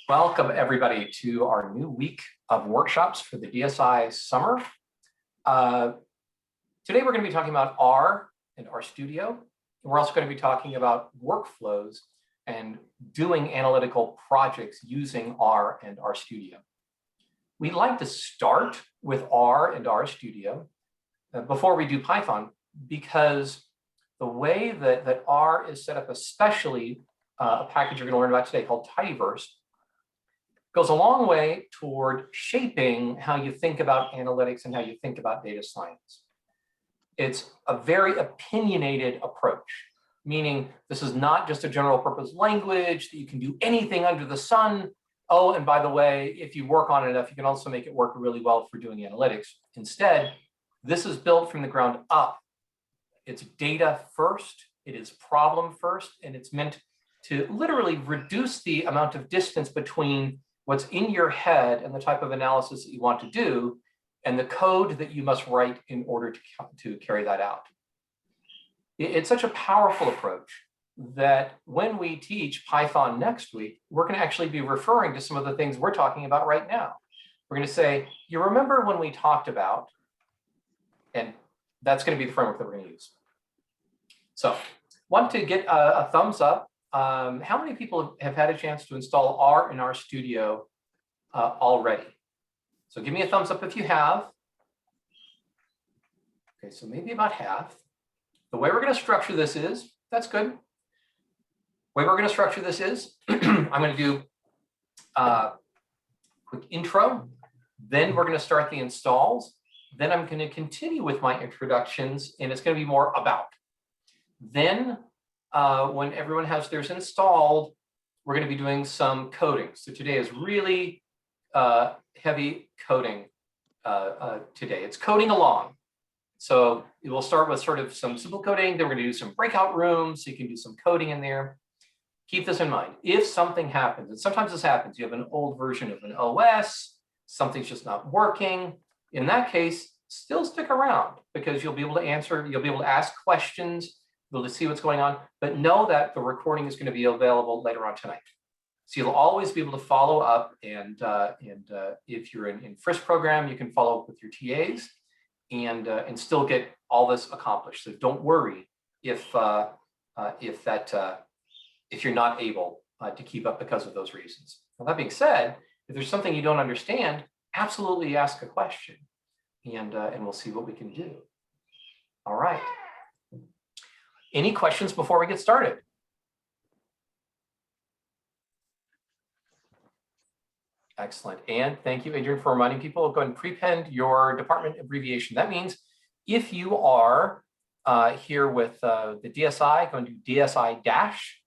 Welcome everybody to our new week of workshops for the DSI summer. Today we're going to be talking about R and Rstudio. We're also going to be talking about workflows and doing analytical projects using R and Rstudio. We'd like to start with R and Rstudio before we do Python, because the way that R is set up, especially a package you're going to learn about today called Tidyverse, goes a long way toward shaping how you think about analytics and how you think about data science. It's a very opinionated approach, meaning this is not just a general purpose language that you can do anything under the sun. Oh, and by the way, if you work on it enough, you can also make it work really well for doing analytics. Instead, this is built from the ground up. It's data first, it is problem first, and it's meant to literally reduce the amount of distance between what's in your head and the type of analysis that you want to do and the code that you must write in order to carry that out. It's such a powerful approach that when we teach Python next week, we're going to actually be referring to some of the things we're talking about right now. We're going to say, you remember when we talked about, and that's going to be the framework that we're going to use. So, want to get a thumbs up. How many people have had a chance to install R in Rstudio already? So give me a thumbs up if you have. Okay, so maybe about half. The way we're going to structure this is, that's good. The way we're going to structure this is, I'm going to do a quick intro, then we're going to start the installs, then I'm going to continue with my introductions, and it's going to be more about. Then, when everyone has theirs installed, we're going to be doing some coding. So today is really heavy coding today. It's coding along. So it will start with sort of some simple coding. Then we're going to do some breakout rooms so you can do some coding in there. Keep this in mind. If something happens, and sometimes this happens, you have an old version of an OS, something's just not working. In that case, still stick around because you'll be able to answer, you'll be able to ask questions, to see what's going on, but know that the recording is going to be available later on tonight. So you'll always be able to follow up, and if you're in Frisk program, you can follow up with your TAs and still get all this accomplished. So don't worry if you're not able to keep up because of those reasons. Now, that being said, if there's something you don't understand, absolutely ask a question, and we'll see what we can do. All right. Any questions before we get started? Excellent. And thank you, Adrian, for reminding people. Go ahead and prepend your department abbreviation. That means if you are here with the DSI, go and do DSI dash.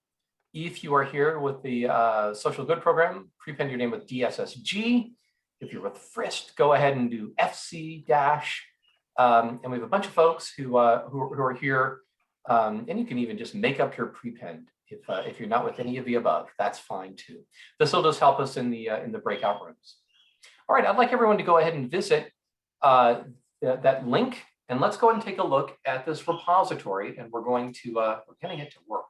If you are here with the social good program, prepend your name with DSSG. If you're with Frisk, go ahead and do FC dash. And we have a bunch of folks who are here. And you can even just make up your prepend if you're not with any of the above. That's fine too. This will just help us in the breakout rooms. All right, I'd like everyone to go ahead and visit that link, and let's go ahead and take a look at this repository, and we're going to get to work.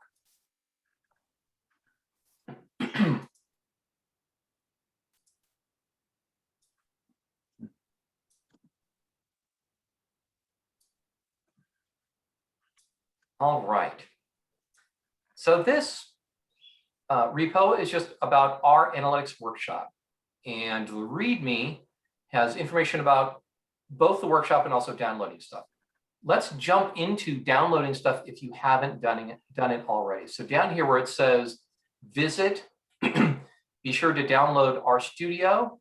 All right. So this repo is just about our analytics workshop. And the README has information about both the workshop and also downloading stuff. Let's jump into downloading stuff if you haven't done it already. So down here where it says visit, be sure to download Rstudio,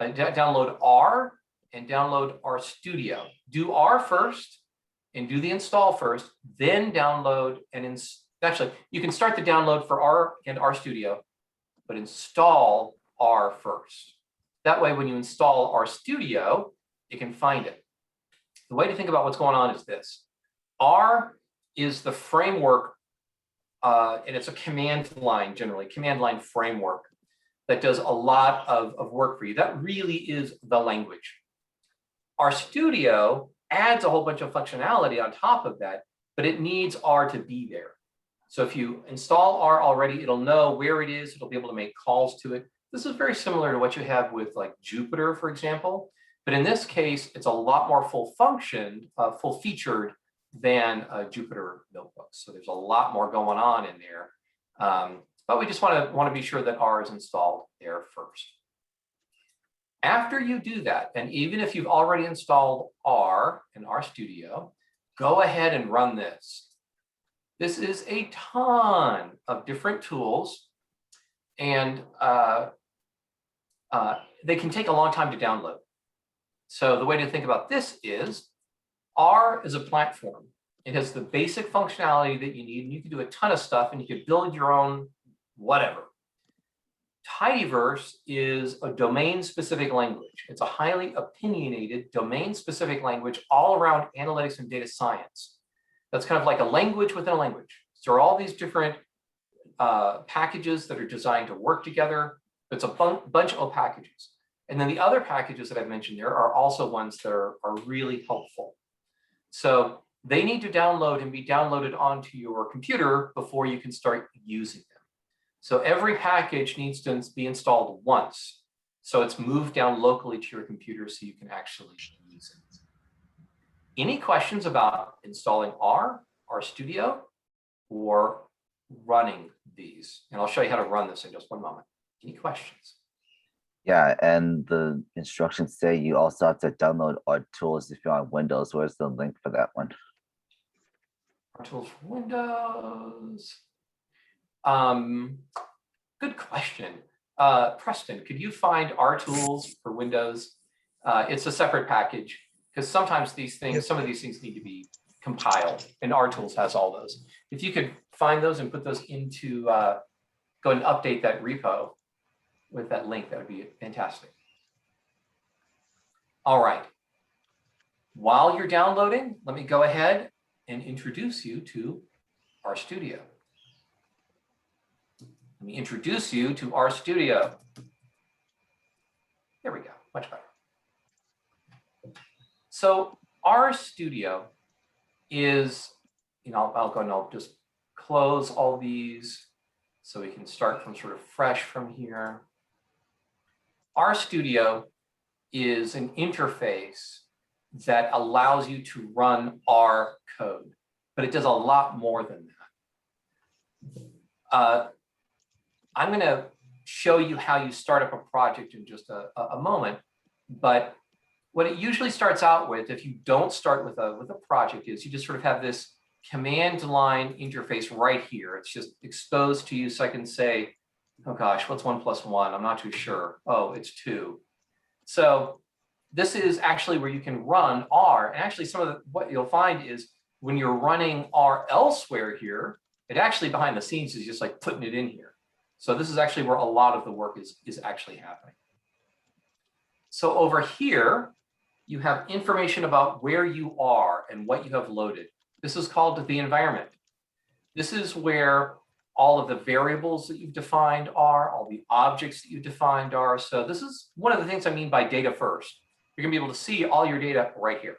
download R, and download Rstudio. Do R first, and do the install first, then download and actually, you can start the download for R and Rstudio, but install R first. That way, when you install Rstudio, you can find it. The way to think about what's going on is this. R is the framework, and it's a command line, generally, command line framework that does a lot of work for you. That really is the language. Rstudio adds a whole bunch of functionality on top of that, but it needs R to be there. So if you install R already, it'll know where it is. It'll be able to make calls to it. This is very similar to what you have with like Jupyter, for example. But in this case, it's a lot more full-functioned, full-featured than Jupyter notebooks. So there's a lot more going on in there. But we just want to be sure that R is installed there first. After you do that, and even if you've already installed R in RStudio, go ahead and run this. This is a ton of different tools, and they can take a long time to download. So the way to think about this is R is a platform. It has the basic functionality that you need, and you can do a ton of stuff, and you can build your own whatever. Tidyverse is a domain-specific language. It's a highly opinionated domain-specific language all around analytics and data science. That's kind of like a language within a language. So there are all these different packages that are designed to work together. It's a bunch of packages. And then the other packages that I've mentioned there are also ones that are really helpful. So they need to download and be downloaded onto your computer before you can start using them. So every package needs to be installed once. So it's moved down locally to your computer so you can actually use it. Any questions about installing R, RStudio, or running these? And I'll show you how to run this in just one moment. Any questions? Yeah, and the instructions say you also have to download our tools if you're on Windows. Where's the link for that one? Our tools for Windows. Good question. Preston, could you find our tools for Windows? It's a separate package because sometimes these things, some of these things need to be compiled, and our tools has all those. If you could find those and put those into, go and update that repo with that link, that would be fantastic. All right. While you're downloading, let me go ahead and introduce you to RStudio. Let me introduce you to RStudio. There we go, much better. So RStudio is, I'll go and I'll just close all these so we can start from sort of fresh from here. RStudio is an interface that allows you to run R code, but it does a lot more than that. I'm going to show you how you start up a project in just a moment, but what it usually starts out with, if you don't start with a project, is you just sort of have this command line interface right here. It's just exposed to you, so I can say, oh gosh, what's 1 + 1? I'm not too sure. Oh, it's 2. So this is actually where you can run R. And actually what you'll find is when you're running R elsewhere here, it actually behind the scenes is just like putting it in here. So this is actually where a lot of the work is actually happening. So over here, you have information about where you are and what you have loaded. This is called the environment. This is where all of the variables that you've defined are, all the objects that you've defined are. So this is one of the things I mean by data first. You're gonna be able to see all your data right here.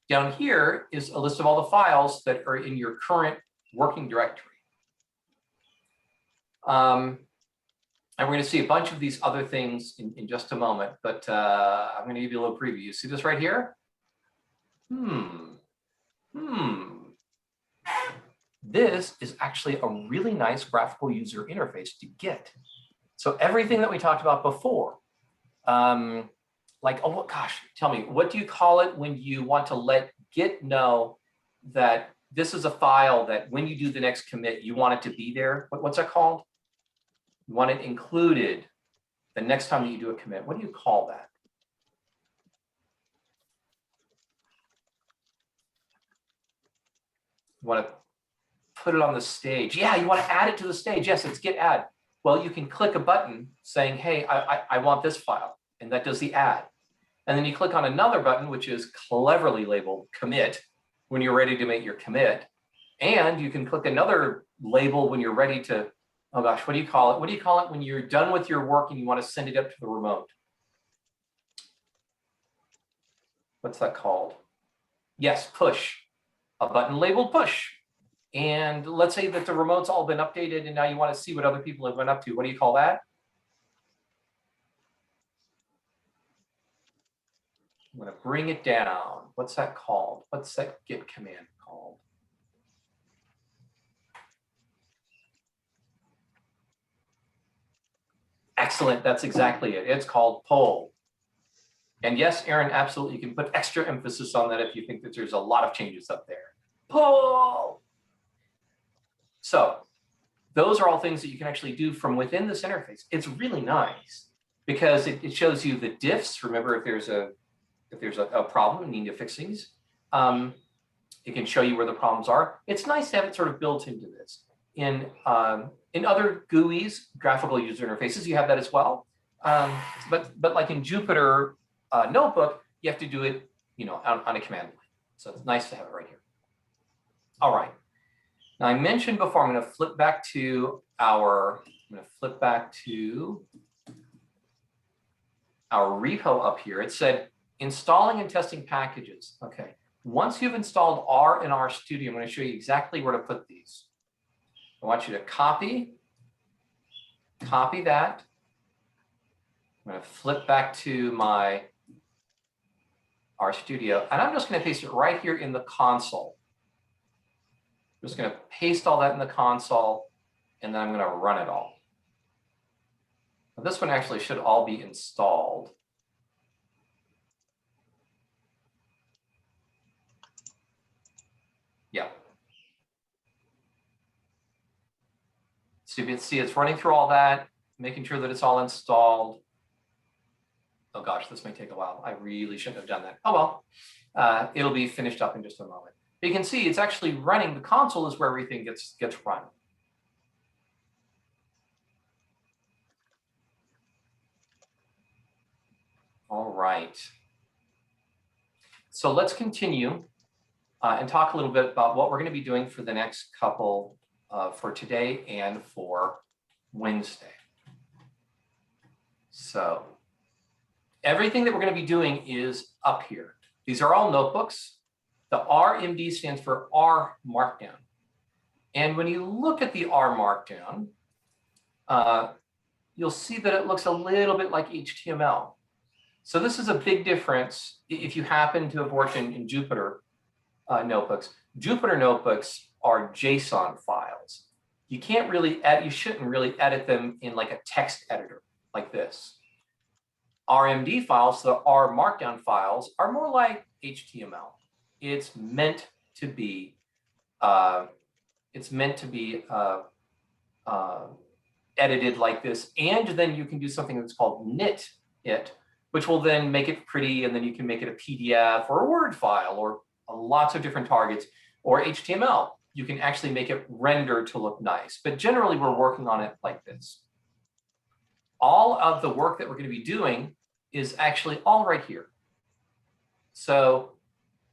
Down here is a list of all the files that are in your current working directory. And we're going to see a bunch of these other things in just a moment, but I'm going to give you a little preview. You see this right here? This is actually a really nice graphical user interface to Git. So everything that we talked about before, like, oh gosh, tell me, what do you call it when you want to let Git know that this is a file that when you do the next commit, you want it to be there? What's that called? You want it included the next time that you do a commit. What do you call that? You want to put it on the stage. Yeah, you want to add it to the stage. Yes, it's git add. Well, you can click a button saying, hey, I want this file, and that does the add. And then you click on another button, which is cleverly labeled commit, when you're ready to make your commit. And you can click another label when you're ready to, oh gosh, what do you call it? What do you call it when you're done with your work and you want to send it up to the remote? What's that called? Yes, push. A button labeled push. And let's say that the remote's all been updated and now you want to see what other people have been up to. What do you call that? I'm going to bring it down. What's that called? What's that Git command called? Excellent. That's exactly it. It's called pull. And yes, Aaron, absolutely. You can put extra emphasis on that if you think that there's a lot of changes up there. Pull. So those are all things that you can actually do from within this interface. It's really nice because it shows you the diffs. Remember, if there's a problem and you need to fix things, it can show you where the problems are. It's nice to have it sort of built into this. In other GUIs, graphical user interfaces, you have that as well. But like in Jupyter Notebook, you have to do it, on a command line. So it's nice to have it right here. All right. Now I mentioned before, I'm going to flip back to our repo up here. It said installing and testing packages. Okay. Once you've installed R in Rstudio, I'm going to show you exactly where to put these. I want you to copy that. I'm going to flip back to my Rstudio, and I'm just going to paste it right here in the console. I'm just going to paste all that in the console, and then I'm going to run it all. Now, this one actually should all be installed. Yeah. So you can see it's running through all that, making sure that it's all installed. Oh gosh, this may take a while. I really shouldn't have done that. Oh well, it'll be finished up in just a moment. But you can see it's actually running. The console is where everything gets run. All right. So let's continue and talk a little bit about what we're going to be doing for the next couple, for today and for Wednesday. So everything that we're going to be doing is up here. These are all notebooks. The RMD stands for R Markdown. And when you look at the R Markdown, you'll see that it looks a little bit like HTML. So this is a big difference if you happen to have worked in Jupyter notebooks. Jupyter notebooks are JSON files. You shouldn't really edit them in like a text editor like this. RMD files, the R Markdown files, are more like HTML. It's meant to be edited like this, and then you can do something that's called knit it, which will then make it pretty, and then you can make it a PDF or a Word file or lots of different targets, or HTML. You can actually make it render to look nice, but generally we're working on it like this. All of the work that we're going to be doing is actually all right here. So,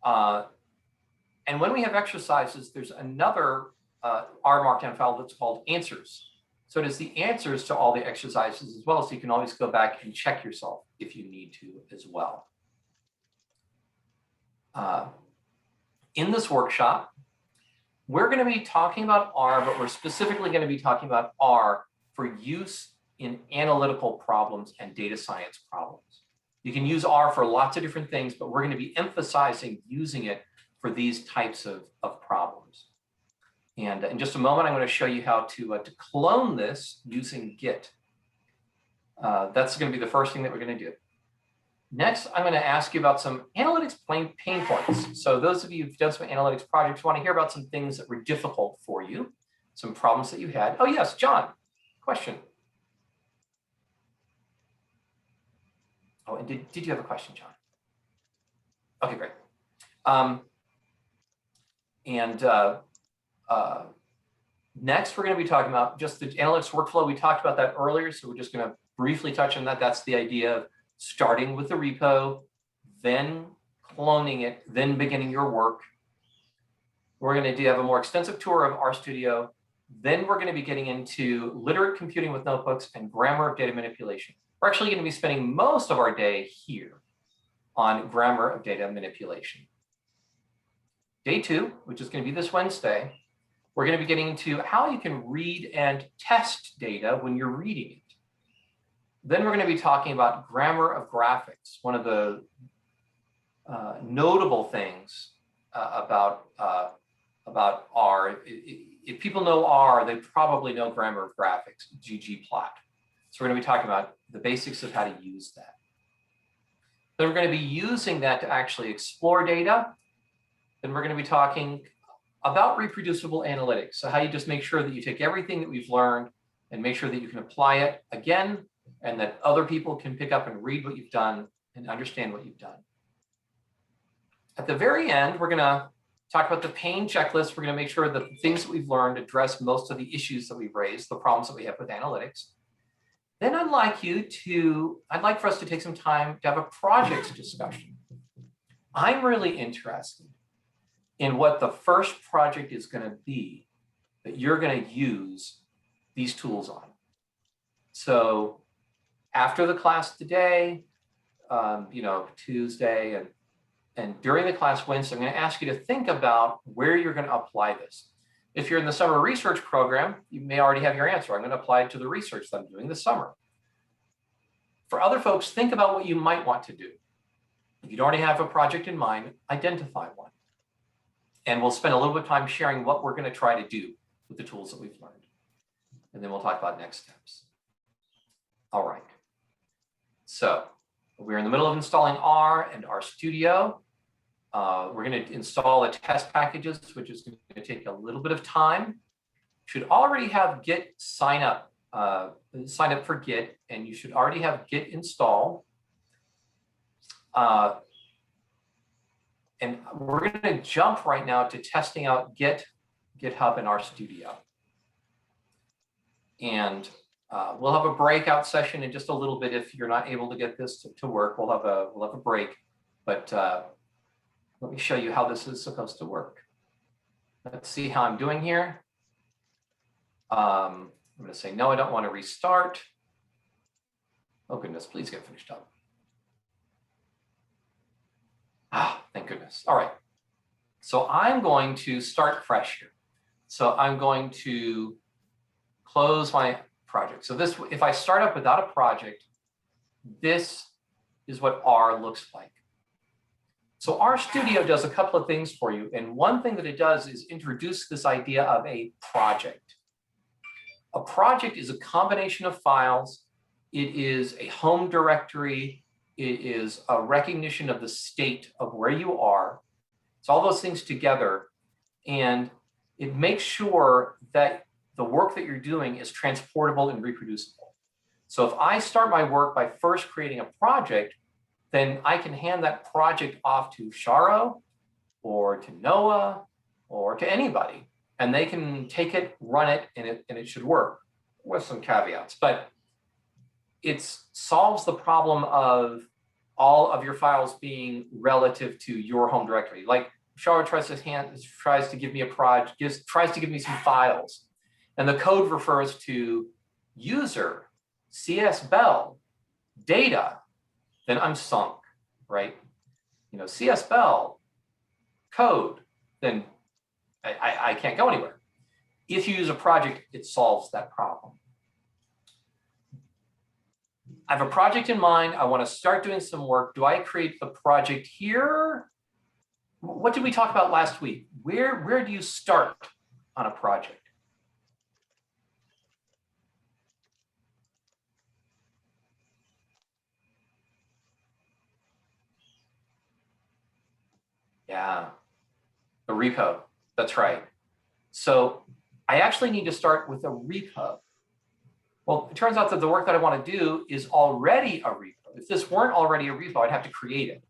and when we have exercises, there's another R Markdown file that's called answers. So it is the answers to all the exercises as well, so you can always go back and check yourself if you need to as well. In this workshop, we're going to be talking about R, but we're specifically going to be talking about R for use in analytical problems and data science problems. You can use R for lots of different things, but we're going to be emphasizing using it for these types of problems. And in just a moment, I'm going to show you how to clone this using Git. That's going to be the first thing that we're going to do. Next, I'm going to ask you about some analytics pain points. So those of you who've done some analytics projects want to hear about some things that were difficult for you, some problems that you had. Oh yes, John, question. Oh, and did you have a question, John? Okay, great. Next, we're going to be talking about just the analytics workflow. We talked about that earlier, so we're just going to briefly touch on that. That's the idea of starting with the repo, then cloning it, then beginning your work. We're going to have a more extensive tour of Rstudio. Then we're going to be getting into literate computing with notebooks and grammar of data manipulation. We're actually going to be spending most of our day here on grammar of data manipulation. Day 2, which is going to be this Wednesday, we're going to be getting into how you can read and test data when you're reading it. Then we're going to be talking about grammar of graphics, one of the notable things about R. If people know R, they probably know grammar of graphics, ggplot. So we're going to be talking about the basics of how to use that. Then we're going to be using that to actually explore data. Then we're going to be talking about reproducible analytics. So how you just make sure that you take everything that we've learned and make sure that you can apply it again, and that other people can pick up and read what you've done and understand what you've done. At the very end, we're going to talk about the pain checklist. We're going to make sure that the things that we've learned address most of the issues that we've raised, the problems that we have with analytics. Then I'd like for us to take some time to have a project discussion. I'm really interested in what the first project is going to be that you're going to use these tools on. So after the class today, Tuesday, and during the class Wednesday, I'm going to ask you to think about where you're going to apply this. If you're in the summer research program, you may already have your answer. I'm going to apply it to the research that I'm doing this summer. For other folks, think about what you might want to do. If you don't already have a project in mind, identify one. And we'll spend a little bit of time sharing what we're going to try to do with the tools that we've learned. And then we'll talk about next steps. All right. So we're in the middle of installing R and Rstudio. We're going to install the test packages, which is going to take a little bit of time. Should already have Git sign up for Git, and you should already have Git installed. And we're going to jump right now to testing out Git, GitHub, and Rstudio. And we'll have a breakout session in just a little bit. If you're not able to get this to work, we'll have a break. But let me show you how this is supposed to work. Let's see how I'm doing here. I'm going to say, no, I don't want to restart. Oh, goodness, please get finished up. Thank goodness. All right. So I'm going to start fresh here. So I'm going to close my project. So this, if I start up without a project, this is what R looks like. So Rstudio does a couple of things for you. And one thing that it does is introduce this idea of a project. A project is a combination of files. It is a home directory. It is a recognition of the state of where you are. It's all those things together. And it makes sure that the work that you're doing is transportable and reproducible. So if I start my work by first creating a project, then I can hand that project off to Sharo or to Noah or to anybody, and they can take it, run it, and it should work with some caveats. But it solves the problem of all of your files being relative to your home directory. Like Sharo tries to give me a project, tries to give me some files, and the code refers to user, csbel, data, then I'm sunk, right? csbel, code, then I can't go anywhere. If you use a project, it solves that problem. I have a project in mind. I want to start doing some work. Do I create the project here? What did we talk about last week? Where do you start on a project? Yeah, the repo. That's right. So I actually need to start with a repo. Well, it turns out that the work that I want to do is already a repo. If this weren't already a repo, I'd have to create it.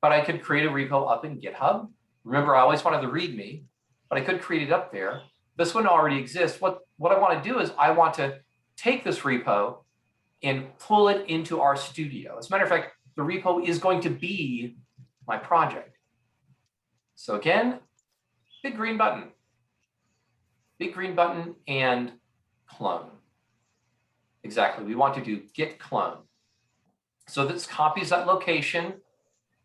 But I could create a repo up in GitHub. Remember, I always wanted the README, but I could create it up there. This one already exists. What I want to do is I want to take this repo and pull it into Rstudio. As a matter of fact, the repo is going to be my project. So again, big green button and clone. Exactly, we want to do Git Clone. So this copies that location, and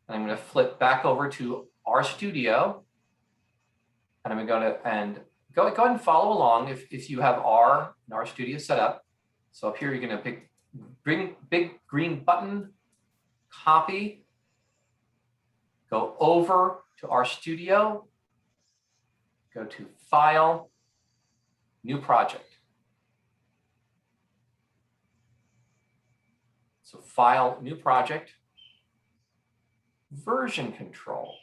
I'm going to flip back over to Rstudio, and I'm going to go ahead and follow along if you have R and Rstudio set up. So up here, you're going to pick big green button, copy, go over to RStudio, go to File, New Project. So File, New Project, Version Control.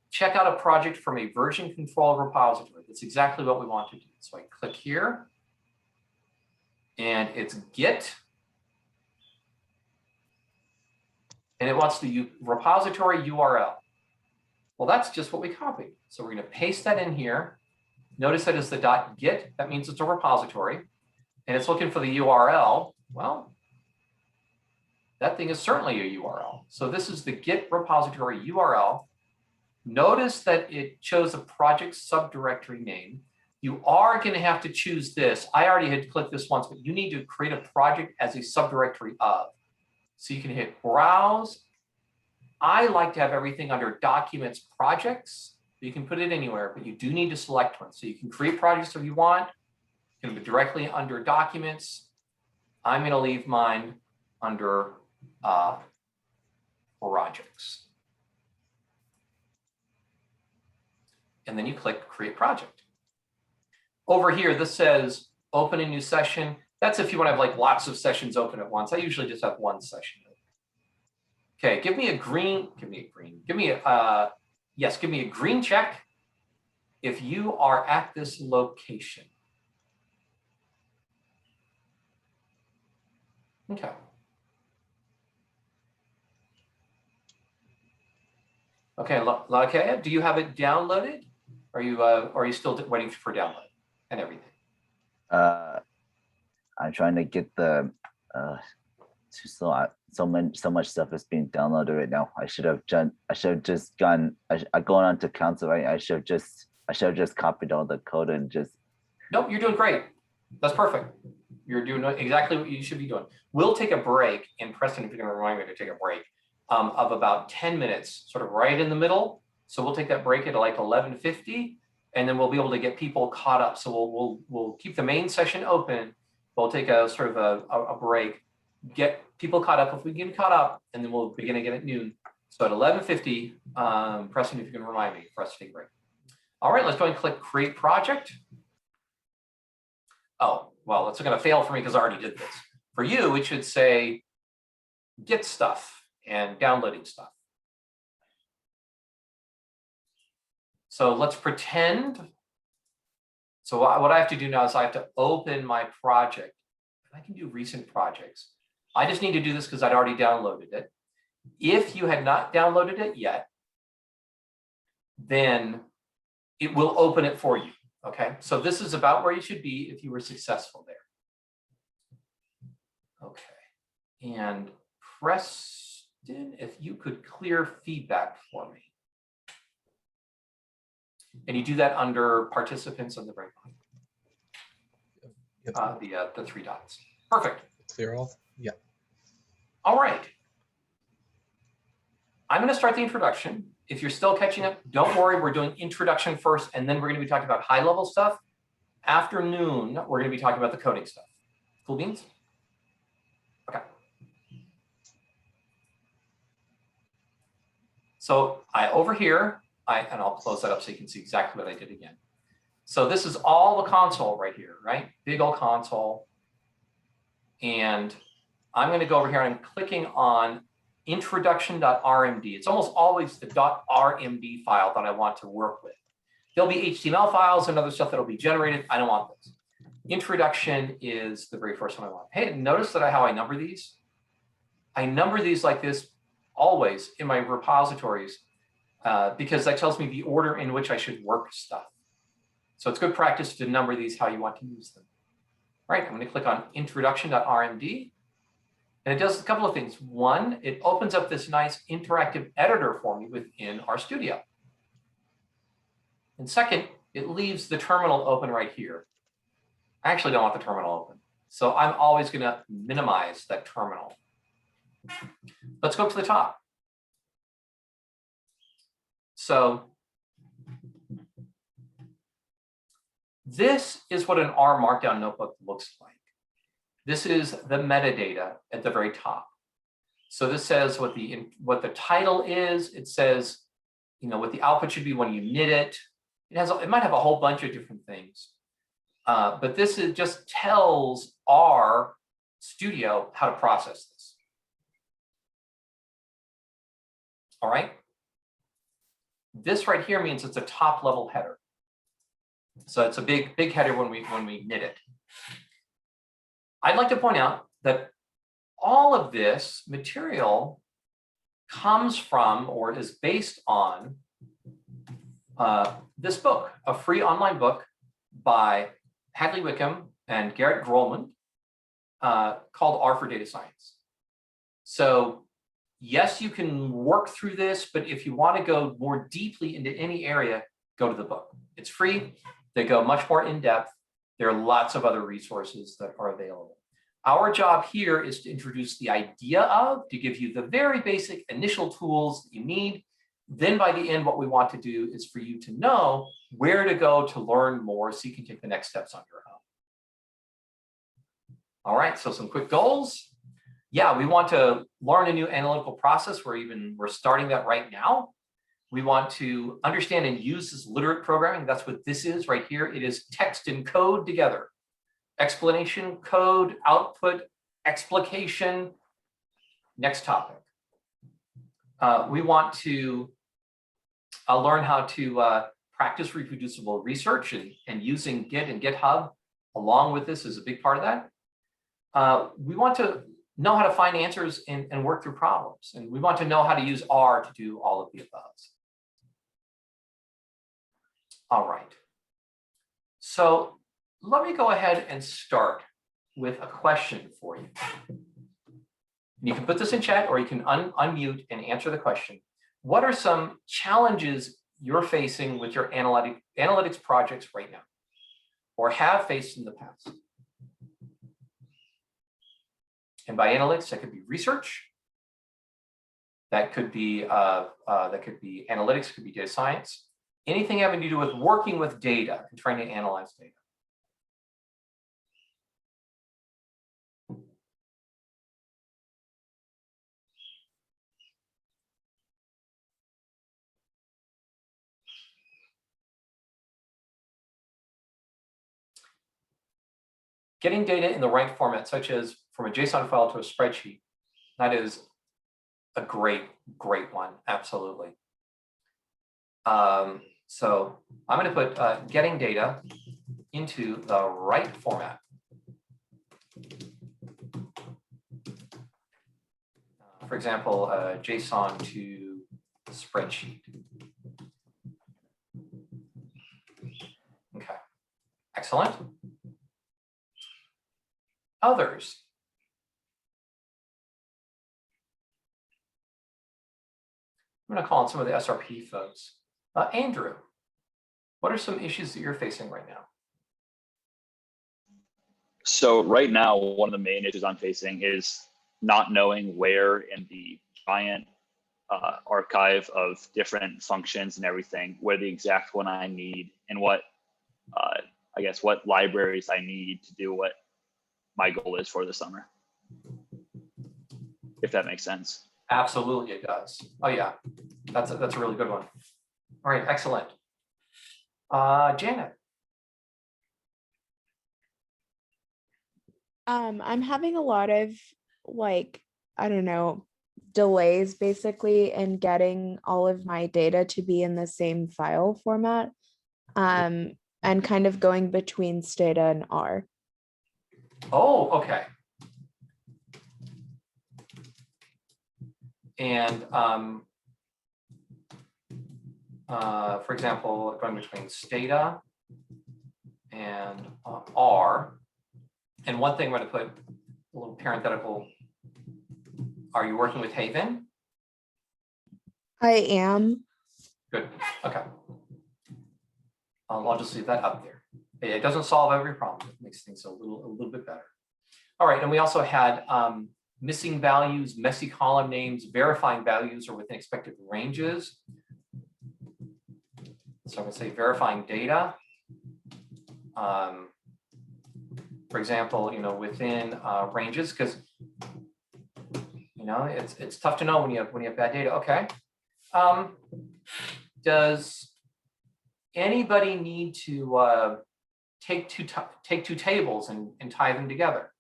Check out a project from a version control repository. That's exactly what we want to do. So I click here, and it's Git, and it wants the repository URL. Well, that's just what we copied. So we're going to paste that in here. Notice that it's the .git. That means it's a repository, and it's looking for the URL. Well, that thing is certainly a URL. So this is the Git repository URL. Notice that it chose a project subdirectory name. You are going to have to choose this. I already had clicked this once, but you need to create a project as a subdirectory of. So you can hit Browse. I like to have everything under Documents, Projects. You can put it anywhere, but you do need to select one. So you can create projects if you want. You can put directly under Documents. I'm going to leave mine under Projects. And then you click Create Project. Over here, this says Open a new session. That's if you want to have like lots of sessions open at once. I usually just have one session. Okay, give me a green check if you are at this location. Okay. Okay, Lakaya, do you have it downloaded? Are you still waiting for download and everything? I'm trying to get the so much stuff is being downloaded right now. I should have just gone. I going on to council, right? I should have just copied all the code and just. Nope, you're doing great. That's perfect. You're doing exactly what you should be doing. We'll take a break, and Preston, if you're going to remind me to take a break of about 10 minutes, sort of right in the middle. So we'll take that break at like 11:50, and then we'll be able to get people caught up. So we'll keep the main session open. We'll take a sort of a break, get people caught up if we get caught up, and then we'll begin again at noon. So at 11:50, Preston, if you can remind me for us to take a break. All right, let's go ahead and click Create Project. Oh, well, it's going to fail for me because I already did this. For you, it should say Get Stuff and Downloading Stuff. So let's pretend. So what I have to do now is I have to open my project. I can do recent projects. I just need to do this because I'd already downloaded it. If you had not downloaded it yet, then it will open it for you. Okay, so this is about where you should be if you were successful there. Okay, and Preston, if you could clear feedback for me. And you do that under participants on the very bottom. The three dots. Perfect. Clear all? Yeah. All right. I'm going to start the introduction. If you're still catching up, don't worry. We're doing introduction first, and then we're going to be talking about high-level stuff. After noon, we're going to be talking about the coding stuff. Cool beans? Okay. So over here, and I'll close that up so you can see exactly what I did again. So this is all the console right here, right? Big old console. And I'm going to go over here and I'm clicking on introduction.rmd. It's almost always the .rmd file that I want to work with. There'll be HTML files and other stuff that'll be generated. I don't want those. Introduction is the very first one I want. Hey, notice that how I number these? I number these like this always in my repositories because that tells me the order in which I should work stuff. So it's good practice to number these how you want to use them. All right, I'm going to click on introduction.rmd. And it does a couple of things. One, it opens up this nice interactive editor for me within RStudio. And second, it leaves the terminal open right here. I actually don't want the terminal open. So I'm always going to minimize that terminal. Let's go to the top. So this is what an R Markdown notebook looks like. This is the metadata at the very top. So this says what the title is. It says, what the output should be when you knit it. It might have a whole bunch of different things. But this just tells Rstudio how to process this. All right. This right here means it's a top level header. So it's a big header when we knit it. I'd like to point out that all of this material comes from or is based on this book, a free online book by Hadley Wickham and Garrett Grolman called R for Data Science. So yes, you can work through this, but if you want to go more deeply into any area, go to the book. It's free. They go much more in depth. There are lots of other resources that are available. Our job here is to introduce the idea of, to give you the very basic initial tools that you need. Then by the end, what we want to do is for you to know where to go to learn more so you can take the next steps on your own. All right, so some quick goals. Yeah, we want to learn a new analytical process. We're starting that right now. We want to understand and use this literate programming. That's what this is right here. It is text and code together. Explanation, code, output, explication. Next topic. We want to learn how to practice reproducible research and using Git and GitHub along with this is a big part of that. We want to know how to find answers and work through problems. And we want to know how to use R to do all of the above. All right. So let me go ahead and start with a question for you. You can put this in chat or you can unmute and answer the question. What are some challenges you're facing with your analytics projects right now or have faced in the past? And by analytics, that could be research. That could be analytics, could be data science. Anything having to do with working with data and trying to analyze data. Getting data in the right format, such as from a JSON file to a spreadsheet, that is a great one, absolutely. So I'm going to put getting data into the right format. For example, JSON to spreadsheet. Okay, excellent. Others. I'm going to call on some of the SRP folks. Andrew, what are some issues that you're facing right now? So right now, one of the main issues I'm facing is not knowing where in the giant archive of different functions and everything, where the exact one I need and what, I guess, what libraries I need to do what my goal is for the summer, if that makes sense. Absolutely, it does. Oh yeah, that's a really good one. All right, excellent. Janet. I'm having a lot of I don't know, delays basically in getting all of my data to be in the same file format, and kind of going between Stata and R. Oh, okay. And for example, going between Stata and R. And one thing I'm going to put a little parenthetical. Are you working with Haven? I am. Good. Okay. I'll just leave that up there. It doesn't solve every problem. It makes things a little bit better. All right, and we also had missing values, messy column names, verifying values are within expected ranges. So I'm going to say verifying data. For example, within ranges, because know, it's tough to know when you have bad data. Okay. Does anybody need to take two tables and tie them together?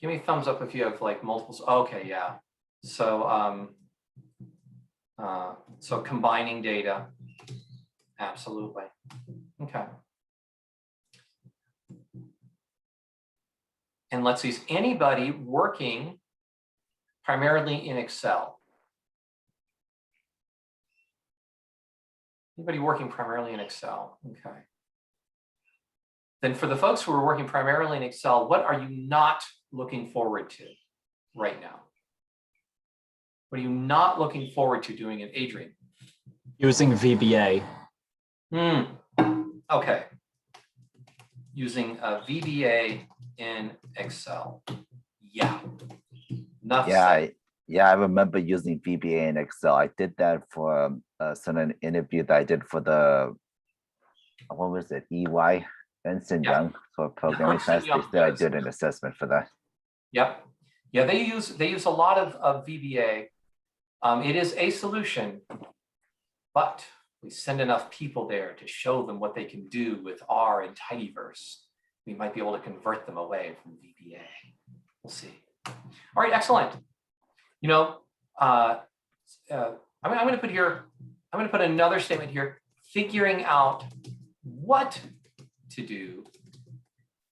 Give me a thumbs up if you have like multiples. Okay, yeah. So so combining data, absolutely. Okay. And let's see, is anybody working primarily in Excel? Anybody working primarily in Excel? Okay. Then for the folks who are working primarily in Excel, what are you not looking forward to right now? What are you not looking forward to doing in Adrian? Using VBA. Okay. Using a VBA in Excel. Yeah. Enough said. Yeah, I remember using VBA in Excel. I did that for a certain interview that I did for the, what was it, EY, Ernst & Young for programming Ernst & class. They Young, said I yes. did an assessment for that. Yep. Yeah, they use a lot of VBA. It is a solution, but we send enough people there to show them what they can do with R and tidyverse. We might be able to convert them away from VBA. We'll see. All right, excellent. You know, I'm going to put here, I'm going to put another statement here, figuring out what to do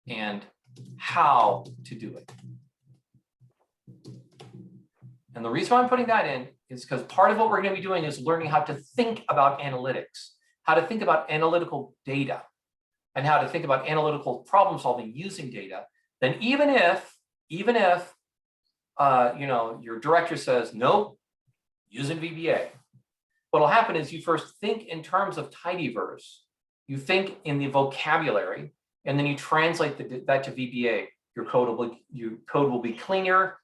and how to do it. And the reason why I'm putting that in is because part of what we're going to be doing is learning how to think about analytics, how to think about analytical data, and how to think about analytical problem solving using data. Then even if you know, your director says, nope, using VBA, what'll happen is you first think in terms of tidyverse, you think in the vocabulary, and then you translate that to VBA. Your code will be cleaner,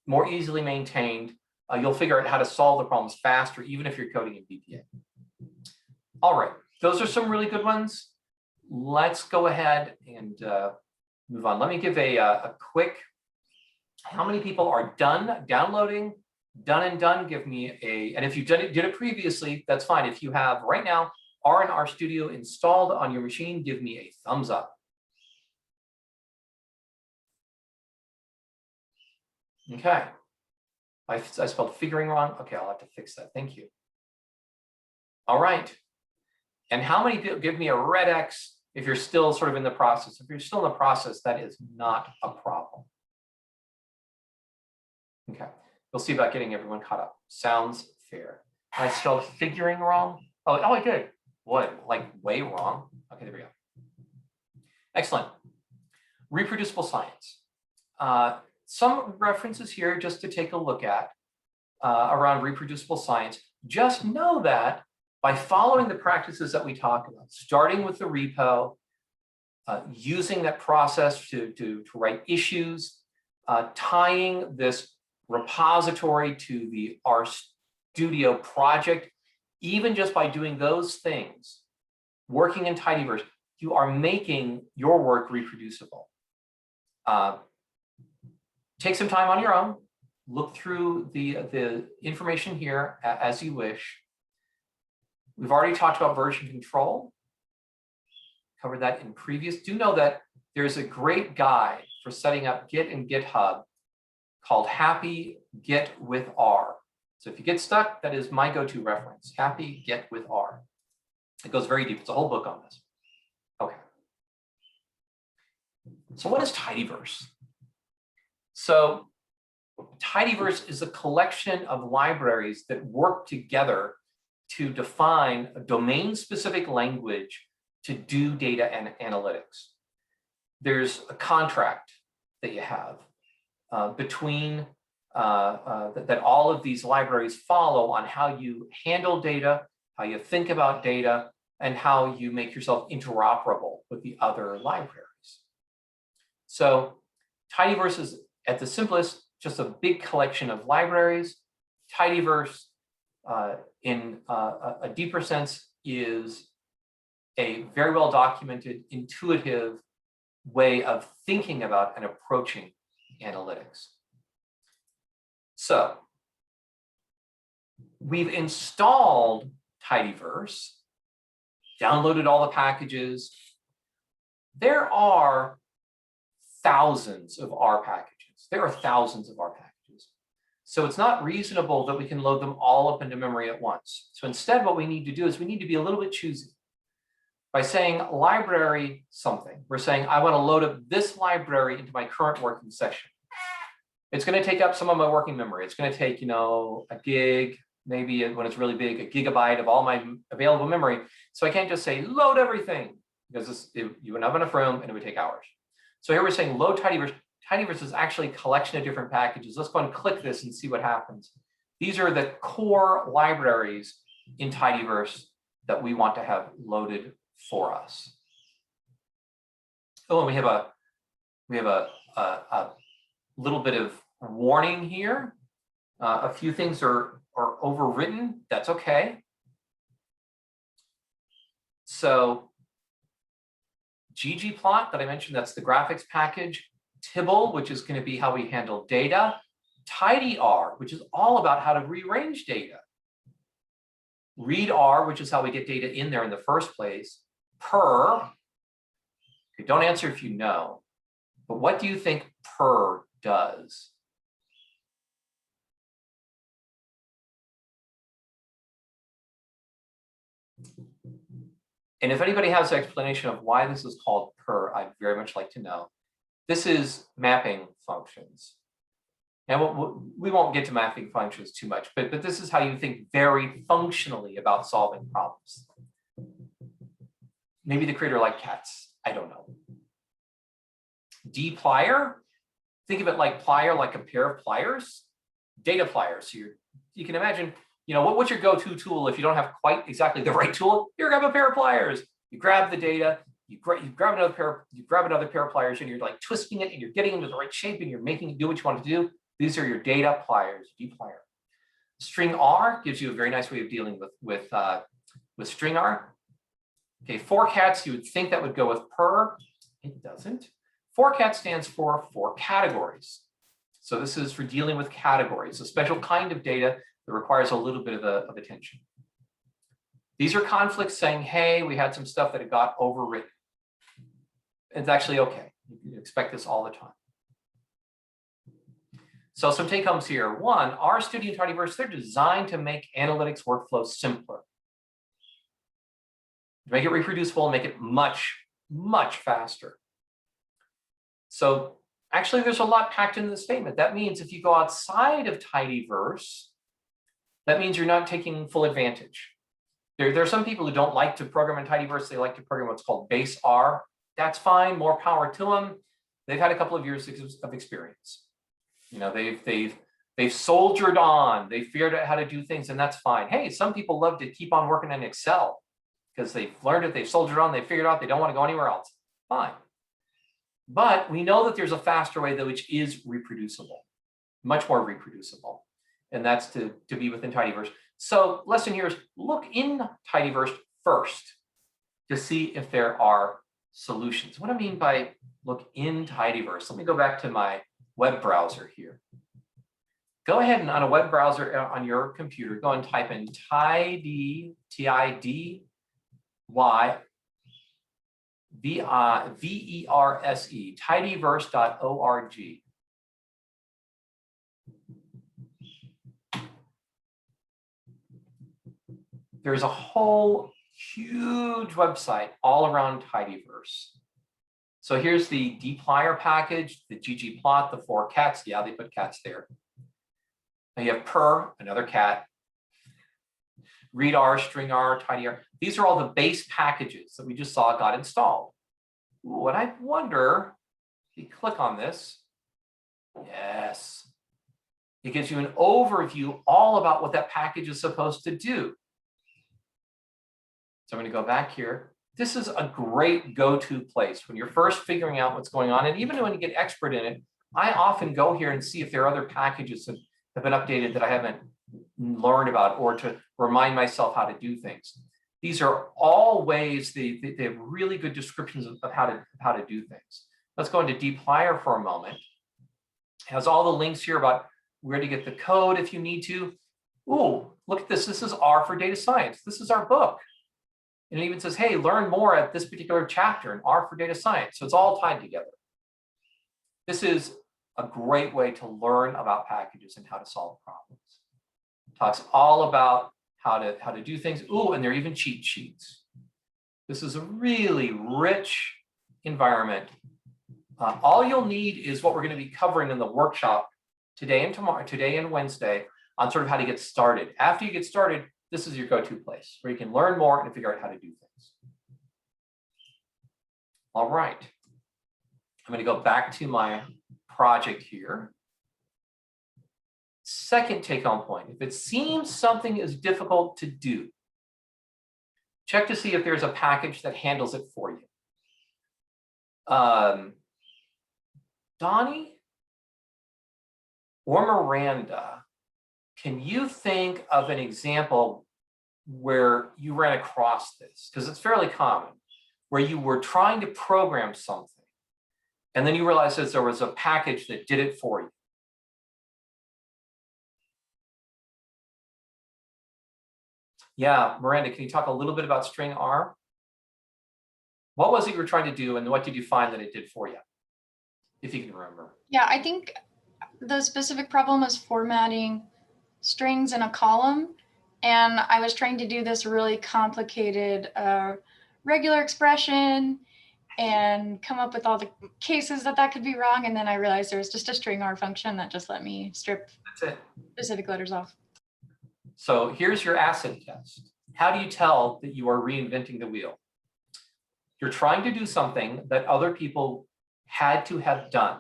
more easily maintained. You'll figure out how to solve the problems faster, even if you're coding in VBA. All right, those are some really good ones. Let's go ahead and move on. Let me give a quick, how many people are done downloading? Done and done, give me a, and if you did it previously, that's fine. If you have right now R and Rstudio installed on your machine, give me a thumbs up. Okay. I spelled figuring wrong. Okay, I'll have to fix that. Thank you. All right. And how many people give me a red X if you're still sort of in the process? If you're still in the process, that is not a problem. Okay, we'll see about getting everyone caught up. Sounds fair. I spelled figuring wrong. Oh, I did. What? Like way wrong. Okay, there we go. Excellent. Reproducible science. Some references here just to take a look at around reproducible science. Just know that by following the practices that we talk about, starting with the repo, using that process to write issues, tying this repository to the Rstudio project, even just by doing those things, working in tidyverse, you are making your work reproducible. Take some time on your own, look through the information here as you wish. We've already talked about version control, covered that in previous. Do know that there's a great guide for setting up Git and GitHub called Happy Git with R. So if you get stuck, that is my go-to reference, Happy Git with R. It goes very deep. It's a whole book on this. Okay. So what is tidyverse? So tidyverse is a collection of libraries that work together to define a domain-specific language to do data and analytics. There's a contract that you have between that all of these libraries follow on how you handle data, how you think about data, and how you make yourself interoperable with the other libraries. So tidyverse is, at the simplest, just a big collection of libraries. Tidyverse, in a deeper sense, is a very well documented, intuitive way of thinking about and approaching analytics. So we've installed Tidyverse, downloaded all the packages. There are thousands of R packages. There are thousands of R packages. So it's not reasonable that we can load them all up into memory at once. So instead, what we need to do is we need to be a little bit choosy. By saying library something, we're saying, I want to load up this library into my current working session. It's going to take up some of my working memory. It's going to take, a gig, maybe when it's really big, a gigabyte of all my available memory. So I can't just say load everything, because you wouldn't have enough room and it would take hours. So here we're saying load Tidyverse. Tidyverse is actually a collection of different packages. Let's go and click this and see what happens. These are the core libraries in Tidyverse that we want to have loaded for us. Oh, and we have a little bit of warning here. A few things are overwritten. That's okay. So ggplot that I mentioned, that's the graphics package. Tibble, which is going to be how we handle data. tidyr, which is all about how to rearrange data. readr, which is how we get data in there in the first place. Per, okay, don't answer if you know, but what do you think per does? And if anybody has an explanation of why this is called per, I'd very much like to know. This is mapping functions. Now, we won't get to mapping functions too much, but this is how you think very functionally about solving problems. Maybe the creator liked cats, I don't know. Dplier, think of it like plier, like a pair of pliers, data pliers. So you can imagine, what's your go-to tool if you don't have quite exactly the right tool? You grab a pair of pliers, you grab the data, you grab another pair of pliers, and you're like twisting it, and you're getting into the right shape, and you're making it do what you want to do. These are your data pliers, dplier. String R gives you a very nice way of dealing with string R. Okay, forcats, you would think that would go with per. It doesn't. Forcat stands for categories. So this is for dealing with categories, a special kind of data that requires a little bit of attention. These are conflicts saying, hey, we had some stuff that it got overwritten. It's actually okay. You can expect this all the time. So some take homes here. One, Rstudio and Tidyverse, they're designed to make analytics workflows simpler. Make it reproducible, make it much, much faster. So actually, there's a lot packed into the statement. That means if you go outside of Tidyverse, that means you're not taking full advantage. There are some people who don't like to program in Tidyverse. They like to program what's called base R. That's fine, more power to them. They've had a couple of years of experience. They've soldiered on. They figured out how to do things, and that's fine. Hey, some people love to keep on working in Excel because they've learned it, they've soldiered on, they figured out they don't want to go anywhere else. Fine. But we know that there's a faster way, though, which is reproducible, much more reproducible. And that's to be within Tidyverse. So lesson here is look in Tidyverse first to see if there are solutions. What I mean by look in Tidyverse, let me go back to my web browser here. Go ahead and on a web browser on your computer, go and type in tidy, T-I-D-Y, V-E-R-S-E, tidyverse.org. There's a whole huge website all around Tidyverse. So here's the dplier package, the ggplot, the forcats. Yeah, they put cats there. Now you have per, another cat, readr, stringr, tidyr. These are all the base packages that we just saw got installed. Ooh, and I wonder, if you click on this, yes, it gives you an overview all about what that package is supposed to do. So I'm going to go back here. This is a great go-to place when you're first figuring out what's going on. And even when you get expert in it, I often go here and see if there are other packages that have been updated that I haven't learned about, or to remind myself how to do things. These are all ways they have really good descriptions of how to do things. Let's go into dplyr for a moment. It has all the links here about where to get the code if you need to. Ooh, look at this. This is R for data science. This is our book. And it even says, hey, learn more at this particular chapter in R for data science. So it's all tied together. This is a great way to learn about packages and how to solve problems. It talks all about how to do things. Ooh, and there are even cheat sheets. This is a really rich environment. All you'll need is what we're going to be covering in the workshop today and tomorrow, today and Wednesday, on sort of how to get started. After you get started, this is your go-to place where you can learn more and figure out how to do things. All right. I'm going to go back to my project here. Second take-home point. If it seems something is difficult to do, check to see if there's a package that handles it for you. Donnie or Miranda, can you think of an example where you ran across this? Because it's fairly common, where you were trying to program something and then you realized that there was a package that did it for you. Yeah, Miranda, can you talk a little bit about string R? What was it you were trying to do and what did you find that it did for you? If you can remember. Yeah, I think the specific problem was formatting strings in a column. And I was trying to do this really complicated regular expression and come up with all the cases that could be wrong. And then I realized there was just a string R function that just let me strip specific letters off. So here's your acid test. How do you tell that you are reinventing the wheel? You're trying to do something that other people had to have done,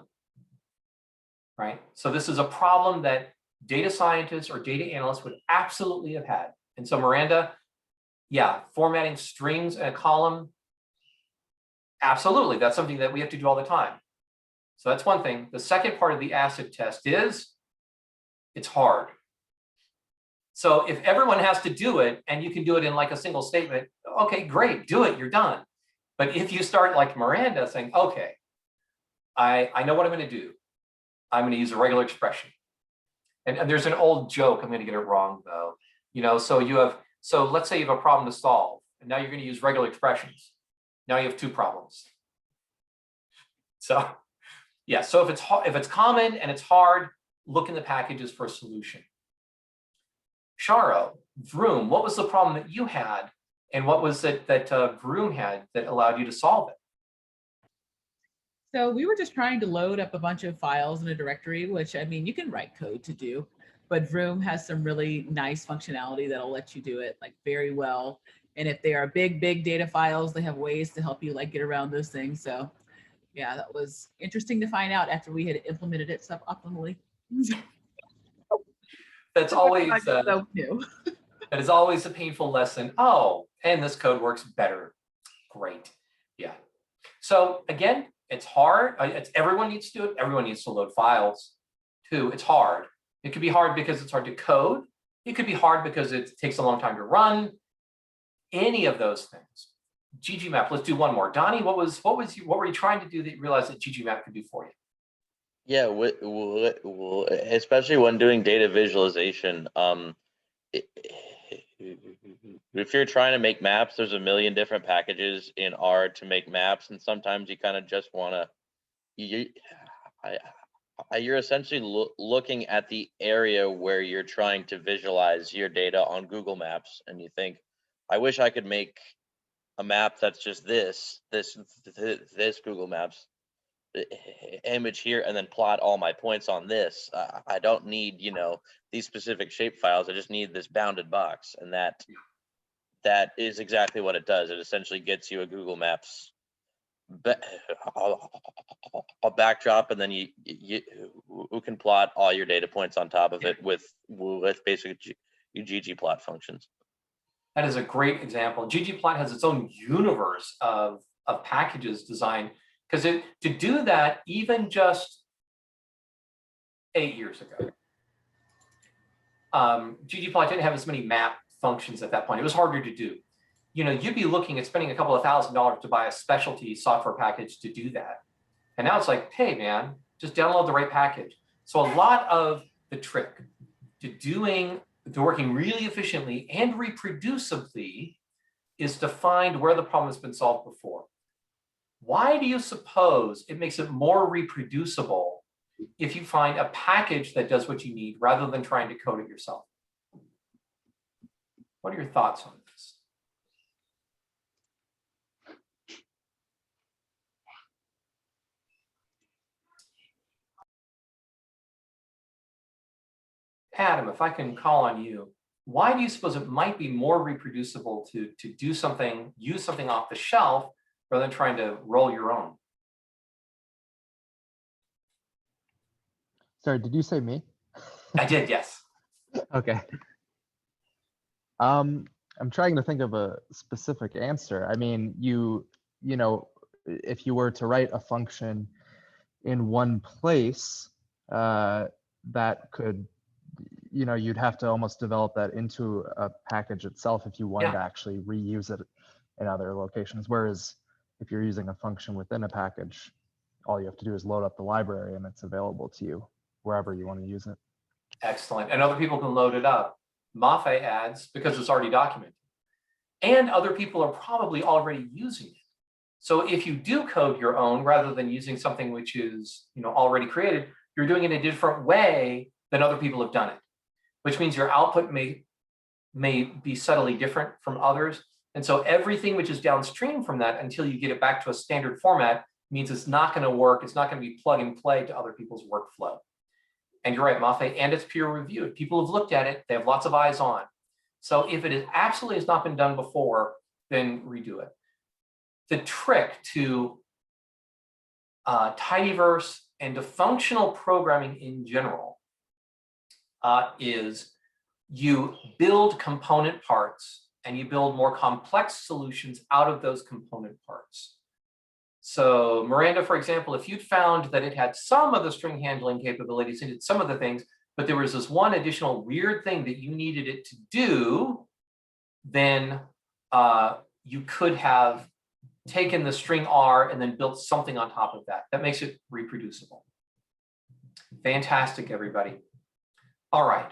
right? So this is a problem that data scientists or data analysts would absolutely have had. And so Miranda, yeah, formatting strings in a column, absolutely, that's something that we have to do all the time. So that's one thing. The second part of the acid test is it's hard. So if everyone has to do it and you can do it in like a single statement, okay, great, do it, you're done. But if you start like Miranda saying, okay, I know what I'm going to do. I'm going to use a regular expression. And there's an old joke, I'm going to get it wrong though. You know, so let's say you have a problem to solve, and now you're going to use regular expressions. Now you have two problems. So yeah, so if it's common and it's hard, look in the packages for a solution. Sharo, Vroom, what was the problem that you had, and what was it that Vroom had that allowed you to solve it? So we were just trying to load up a bunch of files in a directory, which I mean, you can write code to do, but Vroom has some really nice functionality that'll let you do it like very well. And if they are big data files, they have ways to help you like get around those things. So yeah, that was interesting to find out after we had implemented it suboptimally. That's always so new. That is always a painful lesson. Oh, and this code works better. Great. Yeah. So again, it's hard. Everyone needs to do it. Everyone needs to load files too. It's hard. It could be hard because it's hard to code. It could be hard because it takes a long time to run. Any of those things. ggmap, let's do one more. Donnie, what were you trying to do that you realized that ggmap could do for you? Yeah, especially when doing data visualization, if you're trying to make maps, there's a million different packages in R to make maps, and sometimes you kind of just want to, you're essentially looking at the area where you're trying to visualize your data on Google Maps, and you think, I wish I could make a map that's just this Google Maps image here, and then plot all my points on this. I don't need, these specific shape files. I just need this bounded box, and that is exactly what it does. It essentially gets you a Google Maps a backdrop, and then you can plot all your data points on top of it with basic ggplot functions. That is a great example. ggplot has its own universe of packages designed, because to do that, even just 8 years ago, ggplot didn't have as many map functions at that point. It was harder to do. You'd be looking at spending a couple of $1,000s to buy a specialty software package to do that. And now it's like, hey man, just download the right package. So a lot of the trick to working really efficiently and reproducibly is to find where the problem has been solved before. Why do you suppose it makes it more reproducible if you find a package that does what you need rather than trying to code it yourself? What are your thoughts on this? Adam, if I can call on you, why do you suppose it might be more reproducible to do something, use something off the shelf rather than trying to roll your own? Sorry, did you say me? I did, yes. Okay. I'm trying to think of a specific answer. I mean, you know, if you were to write a function in one place, that could, you know, you'd have to almost develop that into a package itself if you wanted to actually reuse it in other locations. Whereas if you're using a function within a package, all you have to do is load up the library and it's available to you wherever you want to use it. Excellent. And other people can load it up. Mafe adds, because it's already documented. And other people are probably already using it. So if you do code your own rather than using something which is, you know, already created, you're doing it in a different way than other people have done it, which means your output may be subtly different from others. And so everything which is downstream from that until you get it back to a standard format means it's not going to work. It's not going to be plug and play to other people's workflow. And you're right, Mafe, and it's peer reviewed. People have looked at it. They have lots of eyes on. So if it is absolutely has not been done before, then redo it. The trick to tidyverse and to functional programming in general is you build component parts and you build more complex solutions out of those component parts. So Miranda, for example, if you'd found that it had some of the string handling capabilities and did some of the things, but there was this one additional weird thing that you needed it to do, then you could have taken the string R and then built something on top of that. That makes it reproducible. Fantastic, everybody. All right.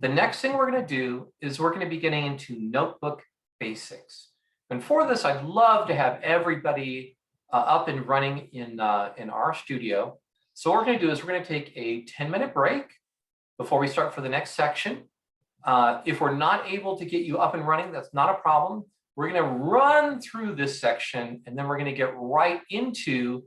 The next thing we're going to do is we're going to be getting into notebook basics. And for this, I'd love to have everybody up and running in Rstudio. So what we're going to do is we're going to take a 10-minute break before we start for the next section. If we're not able to get you up and running, that's not a problem. We're going to run through this section, and then we're going to get right into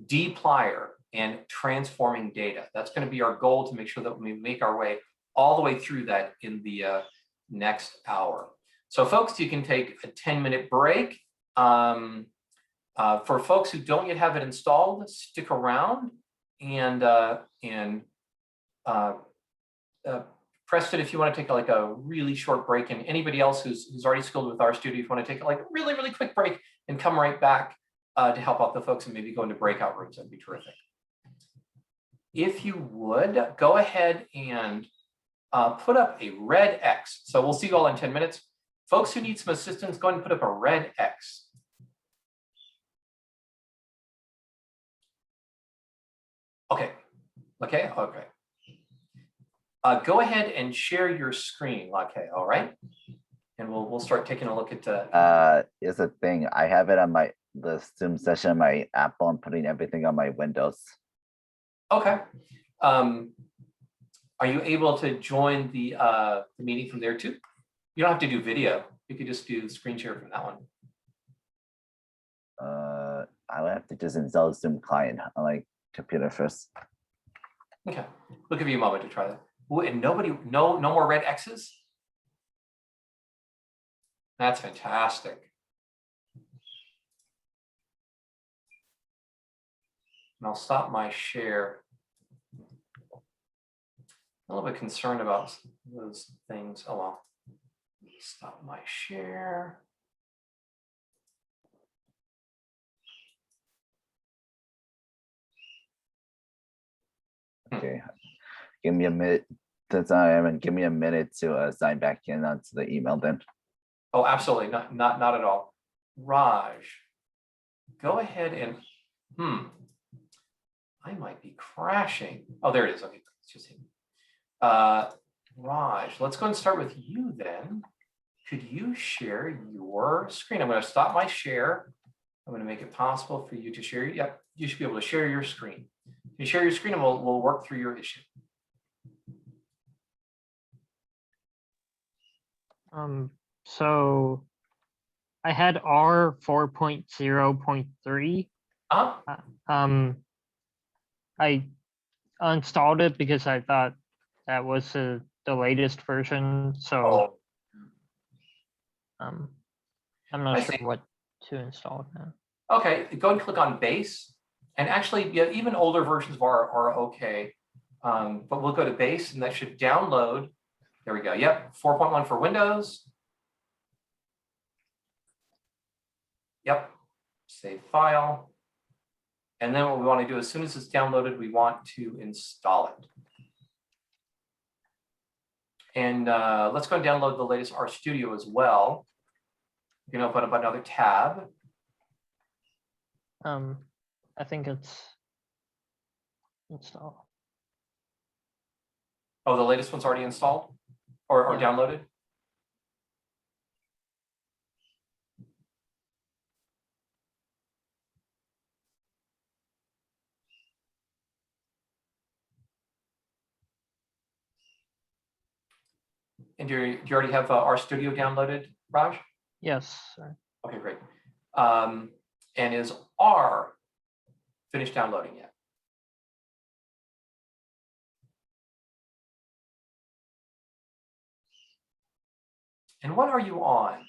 dplyr and transforming data. That's going to be our goal, to make sure that we make our way all the way through that in the next hour. So folks, you can take a 10-minute break. For folks who don't yet have it installed, stick around and press it if you want to take like a really short break. And anybody else who's already skilled with Rstudio, if you want to take like a really, really quick break and come right back to help out the folks and maybe go into breakout rooms, that'd be terrific. If you would, go ahead and put up a red X. So we'll see you all in 10 minutes. Folks who need some assistance, go ahead and put up a red X. Okay. Go ahead and share your screen, Lake, all right? And we'll start taking a look at Here's the thing. I have it on the Zoom session, my Apple. I'm putting everything on my Windows. Okay. Are you able to join the meeting from there too? You don't have to do video. You could just do screen share from that one. I would have to just install the Zoom client on my computer first. Okay, we'll give you a moment to try that. Ooh, and no more red X's? That's fantastic. And I'll stop my share. A little bit concerned about those things. Oh well. Stop my share. Okay, give me a minute and give me a minute to sign back in onto the email then. Oh, absolutely, not at all. Raj, go ahead and I might be crashing. Oh, there it is. Okay, it's just him. Raj, let's go and start with you then. Could you share your screen? I'm going to stop my share. I'm going to make it possible for you to share. Yep, you should be able to share your screen. You share your screen and we'll work through your issue. So I had R 4.0.3. I uninstalled it because I thought that was the latest version. So I'm not sure what to install now. Okay, go and click on base. And actually, yeah, even older versions of R are okay. But we'll go to base and that should download. There we go. Yep, 4.1 for Windows. Yep, save file. And then what we want to do, as soon as it's downloaded, we want to install it. And let's go and download the latest RStudio as well. You can open up another tab. I think it's installed. Oh, the latest one's already installed or Yeah. downloaded? And do you already have RStudio downloaded, Raj? Yes, sir. Okay, great. And is R finished downloading yet? And what are you on?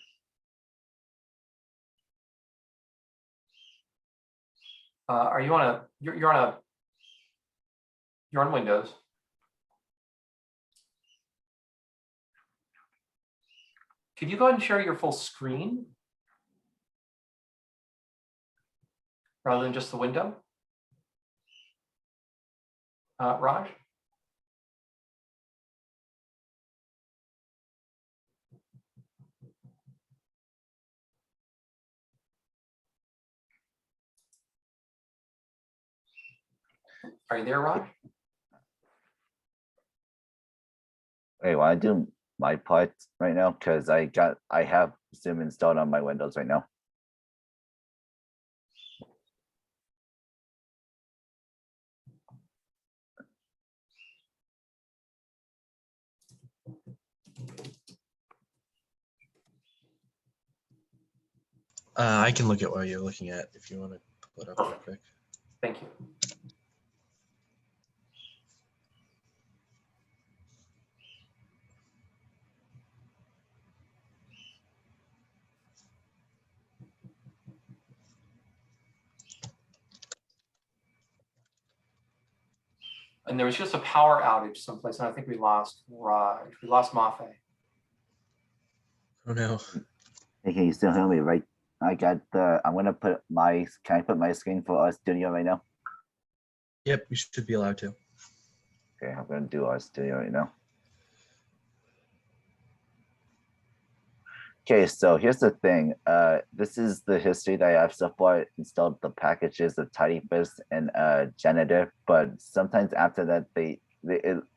Are you on you're on Windows. Could you go ahead and share your full screen rather than just the window? Raj? Are you there, Raj? Wait, want to do my part right now? Because I have Zoom installed on my Windows right now. I can look at what you're looking at if you want to pull it up real quick. Thank you. And there was just a power outage someplace, and I think we lost Raj. We lost Mafe. Oh no. Hey, can you still hear me, right? I'm gonna put can I put my screen for RStudio right now? Yep, you should be allowed to. Okay, I'm gonna do RStudio right now. Okay, so here's the thing. This is the history that I have so far. Installed the packages of tidyverse and janitor, but sometimes after that, it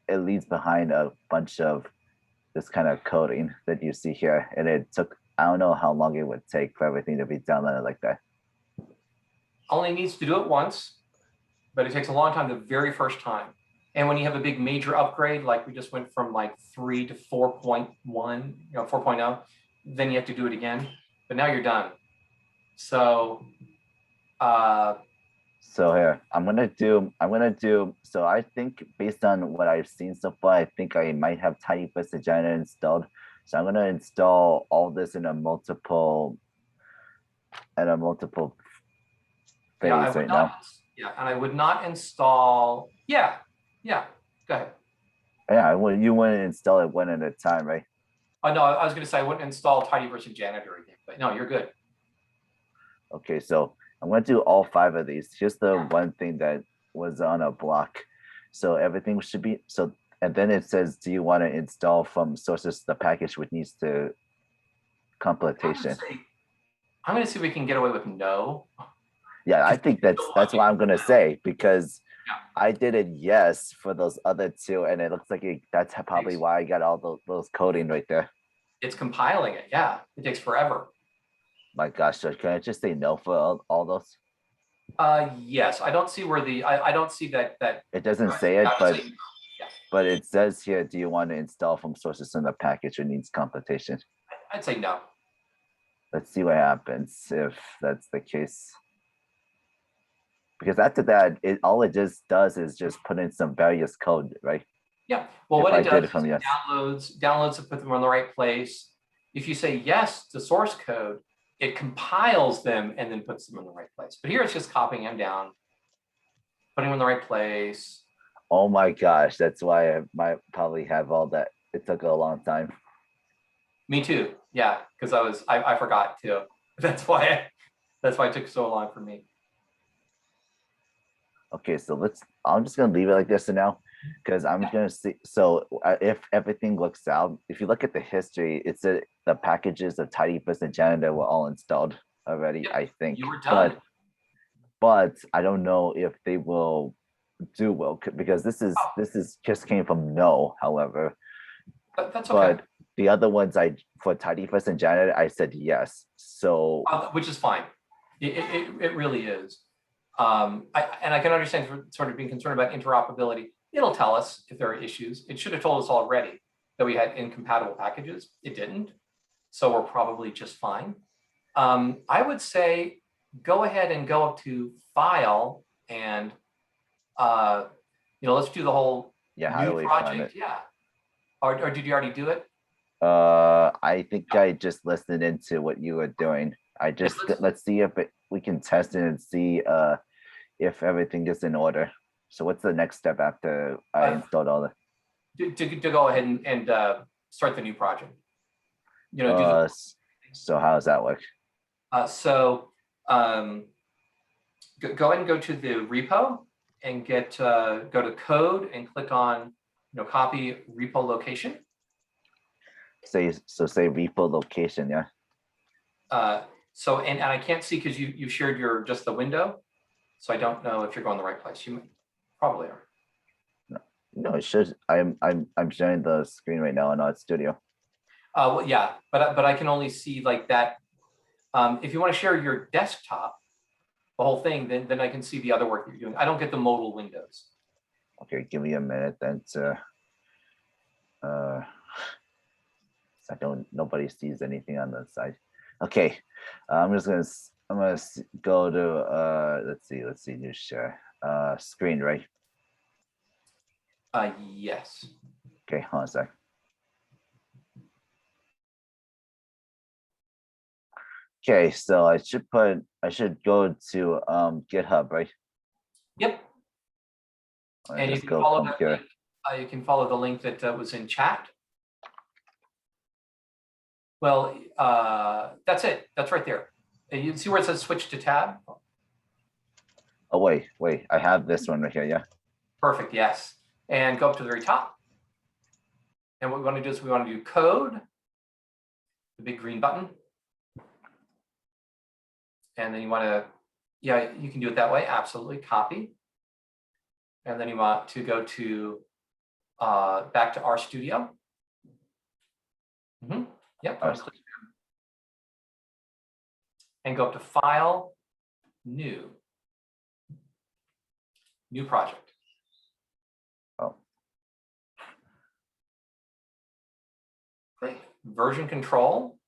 leaves behind a bunch of this kind of coding that you see here, and it took, I don't know how long it would take for everything to be downloaded like that. Only needs to do it once, but it takes a long time the very first time. And when you have a big major upgrade, like we just went from like 3 to 4.1, 4.0, then you have to do it again. But now you're done. So so here, I'm gonna do, so I think based on what I've seen so far, I think I might have tidyverse and janitor installed. So I'm gonna install all this in a multiple phase right now. Yeah, and I would not install, go ahead. Yeah, well, you want to install it one at a time, right? Oh, no, I was going to say I wouldn't install tidyverse and janitor again, but no, you're good. Okay, so I'm going to do all 5 of these. Here's the one thing that was on a block. So everything should be, so, and then it says, do you want to install from sources the package which needs to completion? I'm going to see if we can get away with no. Yeah, I think that's what I'm going to say, because I did it yes for those other two, and it looks like that's probably Thanks. why I got all those coding right there. It's compiling it. Yeah, it takes forever. My gosh, so can I just say no for all those? Yes, I don't see where I don't see that. It doesn't say it, I would say yeah. but it says here, do you want to install from sources in the package or needs computation? I'd say no. Let's see what happens if that's the case. Because after that, all it just does is just put in some various code, right? Yeah. Well, If what I it did does it from is yes. downloads to put them in the right place. If you say yes to source code, it compiles them and then puts them in the right place. But here it's just copying them down, putting them in the right place. Oh my gosh, that's why I might probably have all that. It took a long time. Me too. Yeah, because I forgot too. That's why it took so long for me. Okay, so I'm just gonna leave it like this for now, because I'm gonna see. So if everything looks out, if you look at the history, it's the packages of Tidyverse and Janitor were all installed already, Yep, I think. you were done. But I don't know if they will do well, because this is just came from no, however. That's okay. But the other ones for Tidyverse and Janitor, I said yes. So Which is fine. It really is. And I can understand sort of being concerned about interoperability. It'll tell us if there are issues. It should have told us already that we had incompatible packages. It didn't. So we're probably just fine. I would say go ahead and go up to File and let's do the whole new project. Yeah. Or did you already do it? I think I just listened into what you were doing. Let's see if we can test it and see if everything is in order. So what's the next step after I installed all the? To go ahead and start the new project. So how does that work? Go ahead and go to the repo and go to code and click on copy repo location. Say repo location, yeah. And I can't see because you shared just the window, so I don't know if you're going the right place. You probably are. No, it should. I'm sharing the screen right now in Rstudio. Well, yeah, but I can only see like that. If you want to share your desktop, the whole thing, then I can see the other work that you're doing. I don't get the modal windows. Okay, give me a minute then to. Nobody sees anything on the side. Okay, I'm gonna go to let's see new share screen, right? Yes. Okay, hold on a sec. Okay, so I should go to GitHub, right? Yep. And you can follow that link. You can follow the link that was in chat. Well, that's it. That's right there. And you see where it says switch to tab? Oh, wait. I have this one right here, yeah. Perfect, yes. And go up to the very top. And what we want to do is we want to do code, the big green button. And then you want to, yeah, you can do it that way, absolutely, copy. And then you want to go to, back to Rstudio. Yep, and go up to File, New project. Oh. Great. Version control,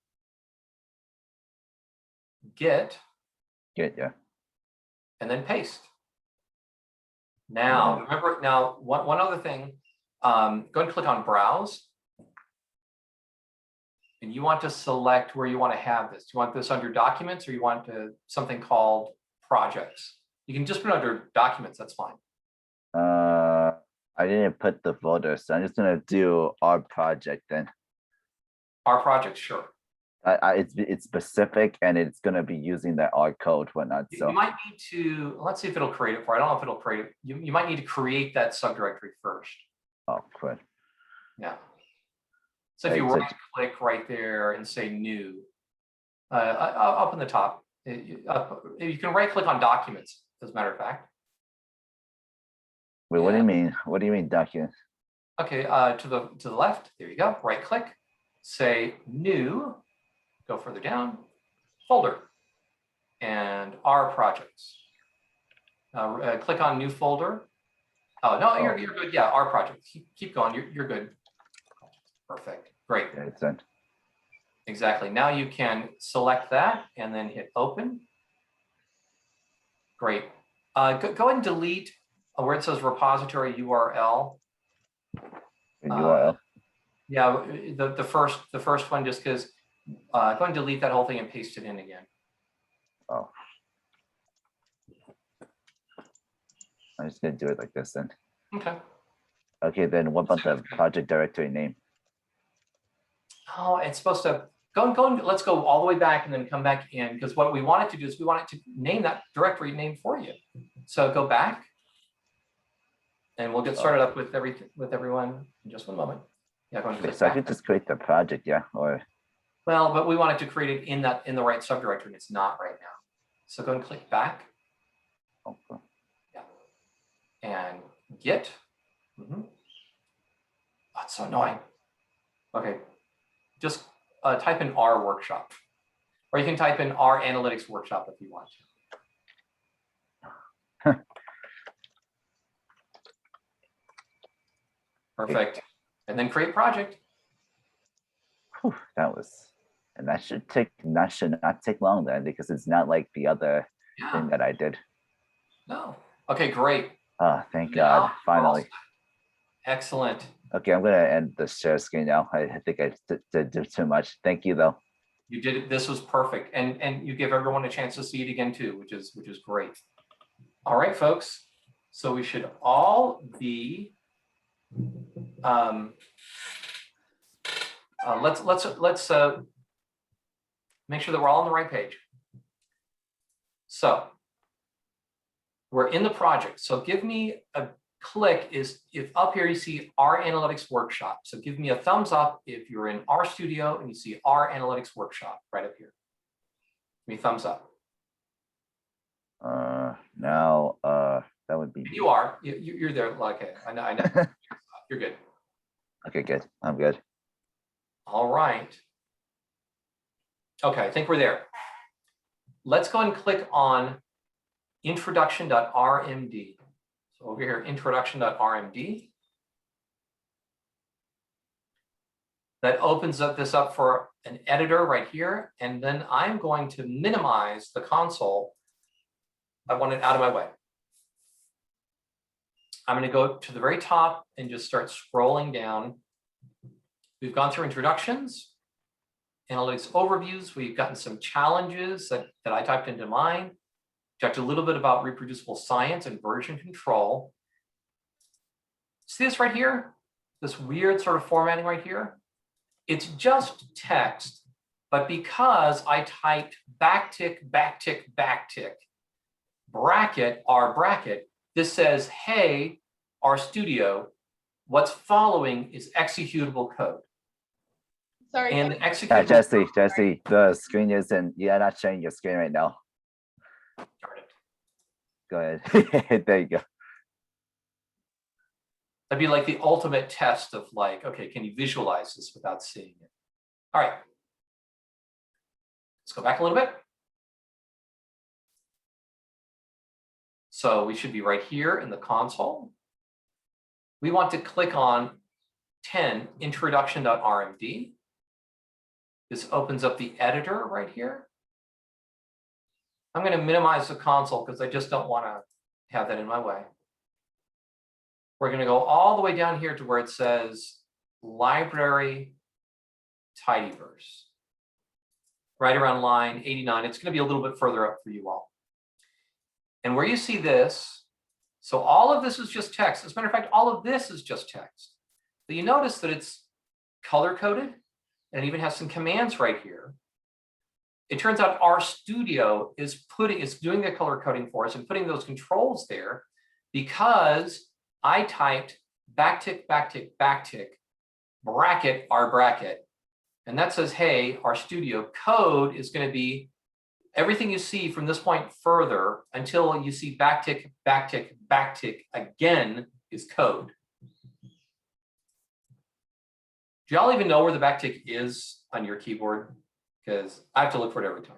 Git, yeah. and then paste. Now, remember, one other thing, go ahead and click on Browse. And you want to select where you want to have this. Do you want this under Documents or you want something called Projects? You can just put it under Documents, that's fine. I didn't put the folder, so I'm just gonna do our project then. Our project, sure. It's specific and it's gonna be using that R code, whatnot. So you might need to, let's see if it'll create it for you. I don't know if it'll create it. You might need to create that subdirectory first. Oh, good. Yeah. So if you right click right there and say new, up in the top, you can right click on Documents, as a matter of fact. Wait, what do you mean? What do you mean document? Okay, to the left, there you go, right click, say new, go further down, folder, and R projects. Click on new folder. Oh, no, you're good, yeah, R projects, keep going, you're good. Perfect, great. Yeah, it's done. Exactly, now you can select that and then hit open. Great, go ahead and delete where it says repository URL. URL. Yeah, the first one, just because go ahead and delete that whole thing and paste it in again. Oh. I'm just gonna do it like this then. Okay. Okay, then what about the project directory name? Oh, it's supposed to go. Let's go all the way back and then come back in, because what we want it to do is we want it to name that directory name for you. So go back, and we'll get started up with everyone in just one moment. Yeah, go Okay, so I could just create the project, yeah, or well, but we want it to create it in the right subdirectory, and it's not right now. So go and click back. okay. Yeah, and Git. That's so annoying. Okay, just type in R workshop, or you can type in R analytics workshop if you want to. Perfect. And then create project. Whew, that should not take long then, because it's not like the other thing that I did. No. Okay, great. Oh, thank God, finally. Excellent. Okay, I'm gonna end the share screen now. I think I did too much. Thank you though. You did it. This was perfect, and you give everyone a chance to see it again too, which is great. All right, folks. So we should all be. Let's make sure that we're all on the right page. So we're in the project. So give me a click if up here you see R Analytics Workshop. So give me a thumbs up if you're in Rstudio and you see R Analytics Workshop right up here. Give me a thumbs up. Now that would be. You are. You're there. Okay, I know. You're good. Okay, good. I'm good. All right. Okay, I think we're there. Let's go and click on introduction.rmd. So over here, introduction.rmd. That opens this up for an editor right here. And then I'm going to minimize the console. I want it out of my way. I'm going to go to the very top and just start scrolling down. We've gone through introductions, analytics overviews. We've gotten some challenges that I typed into mine. Talked a little bit about reproducible science and version control. See this right here? This weird sort of formatting right here? It's just text, but because I typed backtick, backtick, backtick, bracket, R bracket, this says, hey, Rstudio, what's following is executable code. Sorry. And the executable Jesse, the screen isn't, you're not sharing your screen right now. Darn it. Go ahead. There you go. That'd be like the ultimate test of like, okay, can you visualize this without seeing it? All right. Let's go back a little bit. So we should be right here in the console. We want to click on 10, introduction.rmd. This opens up the editor right here. I'm going to minimize the console because I just don't want to have that in my way. We're going to go all the way down here to where it says library tidyverse. Right around line 89. It's going to be a little bit further up for you all. And where you see this, so all of this is just text. As a matter of fact, all of this is just text. But you notice that it's color-coded and it even has some commands right here. It turns out Rstudio is doing the color coding for us and putting those controls there because I typed backtick, backtick, backtick, bracket, R bracket. And that says, hey, Rstudio code is going to be everything you see from this point further until you see backtick, backtick, backtick again is code. Do y'all even know where the backtick is on your keyboard? Because I have to look for it every time.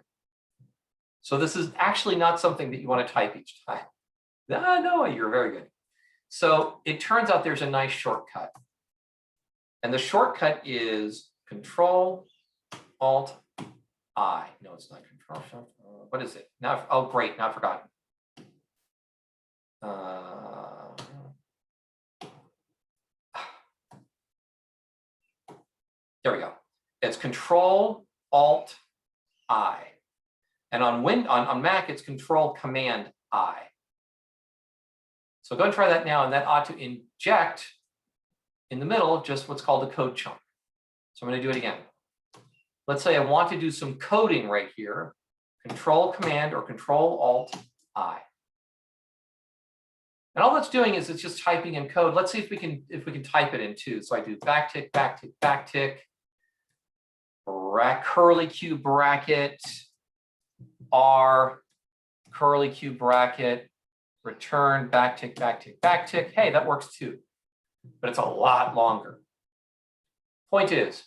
So this is actually not something that you want to type each time. No, you're very good. So it turns out there's a nice shortcut. And the shortcut is Control Alt I. No, it's not Control Shift. What is it? Now, oh, great. Now I've forgotten. There we go. It's Control Alt I. And on Mac, it's Control Command I. So go and try that now, and that ought to inject in the middle just what's called a code chunk. So I'm going to do it again. Let's say I want to do some coding right here. Control Command or Control Alt I. And all that's doing is it's just typing in code. Let's see if we can type it in too. So I do backtick, backtick, backtick, curly Q bracket, R, curly Q bracket, return, backtick, backtick, backtick. Hey, that works too, but it's a lot longer. Point is,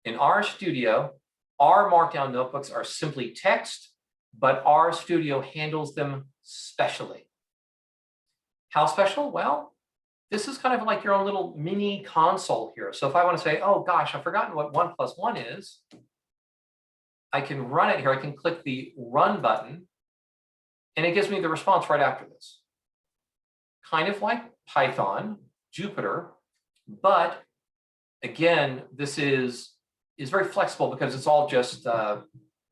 in Rstudio, our Markdown notebooks are simply text, but Rstudio handles them specially. How special? Well, this is kind of like your own little mini console here. So if I want to say, oh gosh, I've forgotten what 1 + 1 is, I can run it here. I can click the run button, and it gives me the response right after this. Kind of like Python, Jupyter, but again, this is very flexible because it's all just,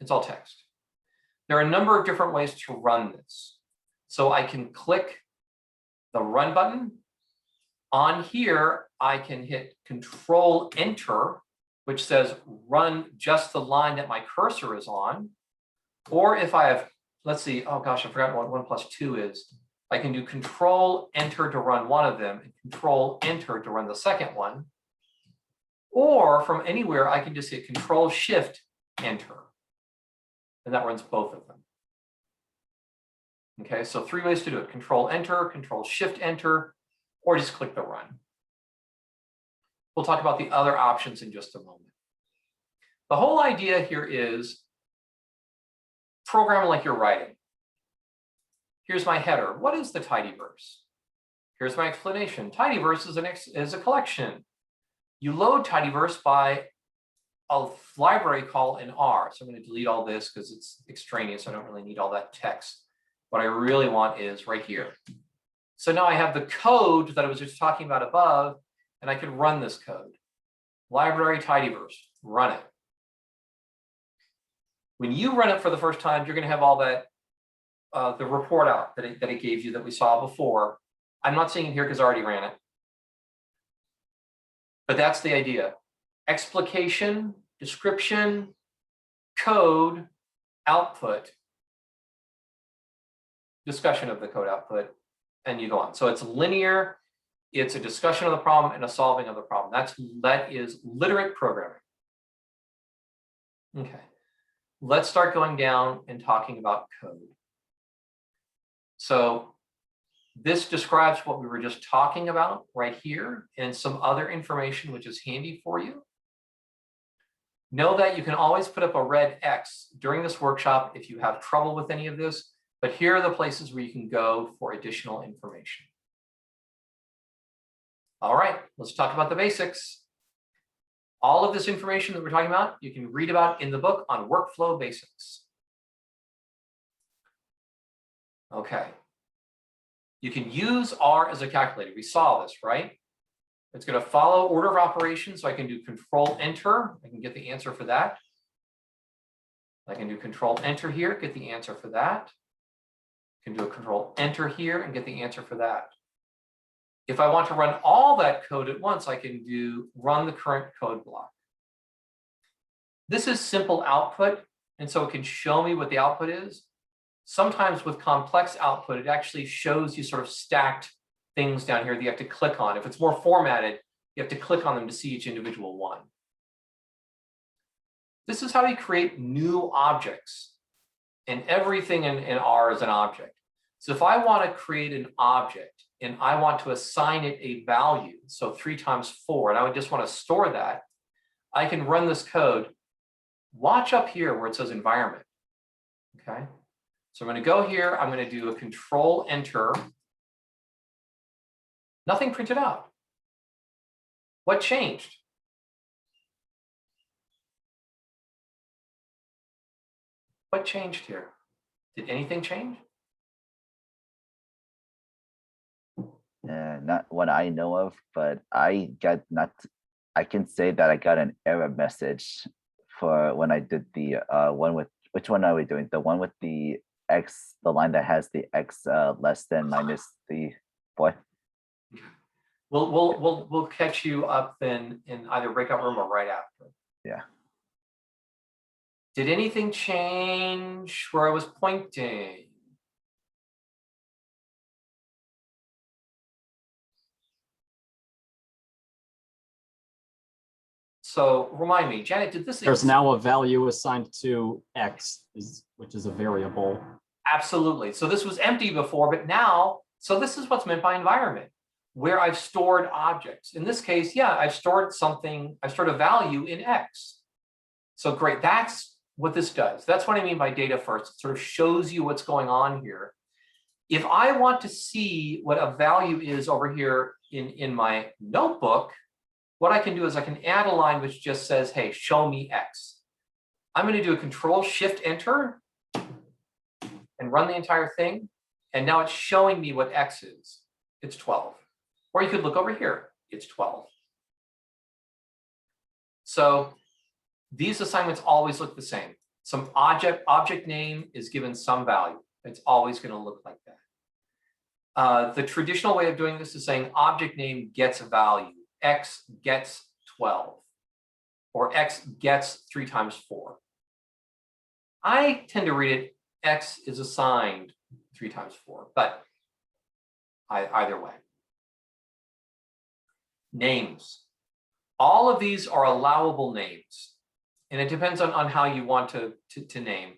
it's all text. There are a number of different ways to run this. So I can click the run button. On here, I can hit Control Enter, which says run just the line that my cursor is on. Or if I have, let's see, oh gosh, I forgot what 1 + 2 is. I can do Control Enter to run one of them and Control Enter to run the second one. Or from anywhere, I can just hit Control Shift Enter. And that runs both of them. Okay, so 3 ways to do it. Control Enter, Control Shift Enter, or just click the run. We'll talk about the other options in just a moment. The whole idea here is program like you're writing. Here's my header. What is the tidyverse? Here's my explanation. Tidyverse is a collection. You load tidyverse by a library call in R. So I'm going to delete all this because it's extraneous. I don't really need all that text. What I really want is right here. So now I have the code that I was just talking about above, and I can run this code. Library tidyverse, run it. When you run it for the first time, you're going to have all that, the report out that it gave you that we saw before. I'm not seeing it here because I already ran it. But that's the idea. Explication, description, code, output, discussion of the code output, and you go on. So it's linear, it's a discussion of the problem and a solving of the problem. That is literate programming. Okay, let's start going down and talking about code. So this describes what we were just talking about right here and some other information which is handy for you. Know that you can always put up a red X during this workshop if you have trouble with any of this, but here are the places where you can go for additional information. All right, let's talk about the basics. All of this information that we're talking about, you can read about in the book on workflow basics. Okay. You can use R as a calculator. We saw this, right? It's going to follow order of operations. So I can do Control Enter. I can get the answer for that. I can do Control Enter here, get the answer for that. I can do a Control Enter here and get the answer for that. If I want to run all that code at once, I can do run the current code block. This is simple output, and so it can show me what the output is. Sometimes with complex output, it actually shows you sort of stacked things down here that you have to click on. If it's more formatted, you have to click on them to see each individual one. This is how you create new objects. And everything in R is an object. So if I want to create an object and I want to assign it a value, so 3 times 4, and I would just want to store that, I can run this code. Watch up here where it says environment. Okay. So I'm going to go here. I'm going to do a Control Enter. Nothing printed out. What changed? What changed here? Did anything change? Not what I know of, but I can say that I got an error message for when I did the one with, which one are we doing? The one with the X, the line that has the X less than minus the 4. We'll catch you up in either breakout room or right after. Yeah. Did anything change where I was pointing? So remind me, Janet, did this? There's now a value assigned to X, which is a variable. Absolutely. So this was empty before, but now, so this is what's meant by environment, where I've stored objects. In this case, yeah, I've stored something, I've stored a value in X. So great, that's what this does. That's what I mean by data first. It sort of shows you what's going on here. If I want to see what a value is over here in my notebook, what I can do is I can add a line which just says, hey, show me X. I'm going to do a Control-Shift-Enter and run the entire thing. And now it's showing me what X is. It's 12. Or you could look over here. It's 12. So these assignments always look the same. Some object name is given some value. It's always going to look like that. The traditional way of doing this is saying object name gets a value. X gets 12. Or X gets 3 times 4. I tend to read it, X is assigned 3 times 4, but either way. Names. All of these are allowable names. And it depends on how you want to name.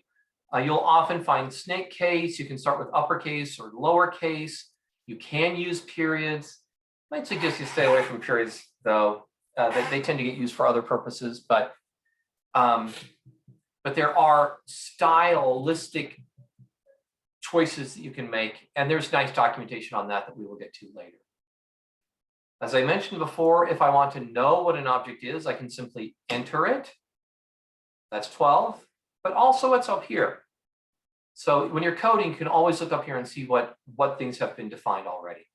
You'll often find snake case. You can start with uppercase or lowercase. You can use periods. I might suggest you stay away from periods, though. They tend to get used for other purposes, but there are stylistic choices that you can make, and there's nice documentation on that we will get to later. As I mentioned before, if I want to know what an object is, I can simply enter it. That's 12, but also it's up here. So when you're coding, you can always look up here and see what things have been defined already.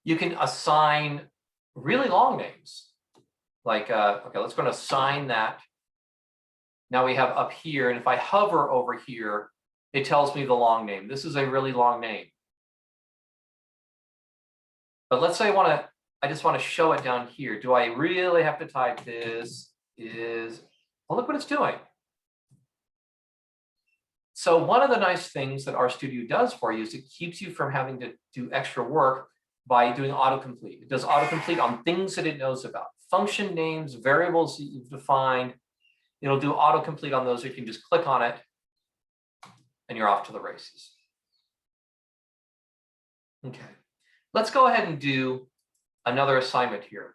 You can assign really long names. Like, okay, let's go and assign that. Now we have up here, and if I hover over here, it tells me the long name. This is a really long name. But let's say I just want to show it down here. Do I really have to type this? Well, look what it's doing. So one of the nice things that Rstudio does for you is it keeps you from having to do extra work by doing autocomplete. It does autocomplete on things that it knows about. Function names, variables that you've defined. It'll do autocomplete on those. You can just click on it and you're off to the races. Okay, let's go ahead and do another assignment here.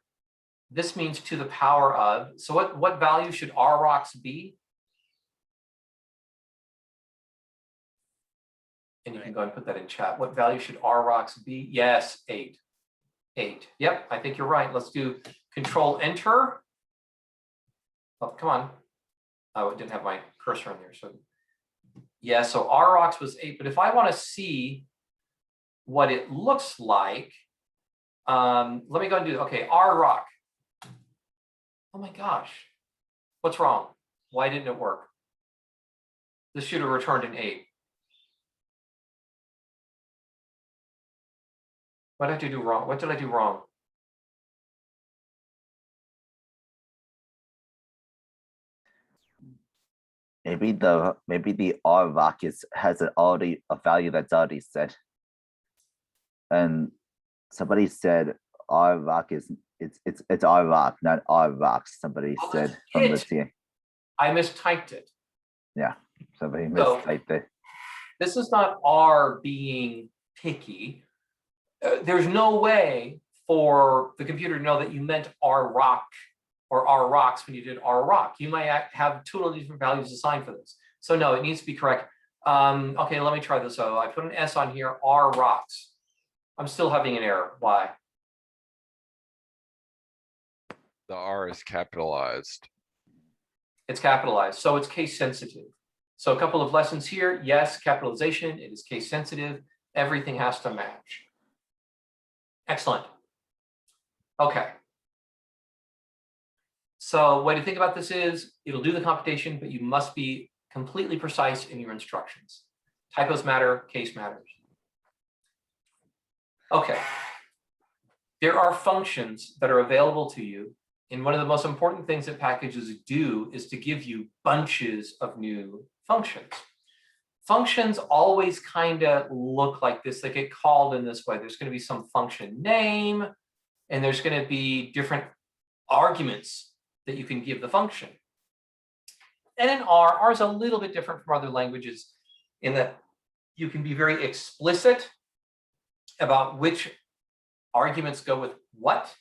This means to the power of, so what value should rocks be? And you can go and put that in chat. What value should rocks be? Yes, 8. 8. Yep, I think you're right. Let's do Control-Enter. Oh, come on. Oh, it didn't have my cursor in there. So yeah, so rocks was 8. But if I want to see what it looks like, let me go and do, okay, rock. Oh my gosh, what's wrong? Why didn't it work? This should have returned an 8. What did I do wrong? What did I do wrong? Maybe the rock has a value that's already set. And somebody said rock is it's rock, not rocks. Somebody said from the team. I mistyped it. Yeah, somebody mistyped it. This is not R being picky. There's no way for the computer to know that you meant R rock or R rocks when you did R rock. You might have totally different values assigned for this. So no, it needs to be correct. Okay, let me try this. So I put an S on here, R rocks. I'm still having an error. Why? The R is capitalized. It's capitalized, so it's case sensitive. So a couple of lessons here. Yes, capitalization, it is case sensitive. Everything has to match. Excellent. Okay. So way to think about this is, it'll do the computation, but you must be completely precise in your instructions. Typos matter, case matters. Okay. There are functions that are available to you. And one of the most important things that packages do is to give you bunches of new functions. Functions always kind of look like this. They get called in this way. There's going to be some function name, and there's going to be different arguments that you can give the function. And in R is a little bit different from other languages in that you can be very explicit about which arguments go with what,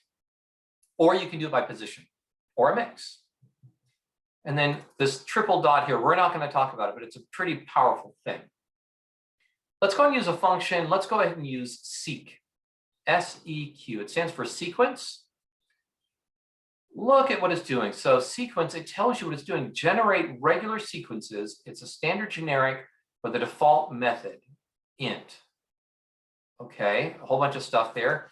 or you can do it by position or a mix. And then this triple dot here, we're not going to talk about it, but it's a pretty powerful thing. Let's go and use a function. Let's go ahead and use seq, S-E-Q. It stands for sequence. Look at what it's doing. So sequence, it tells you what it's doing. Generate regular sequences. It's a standard generic with a default method, int. Okay, a whole bunch of stuff there.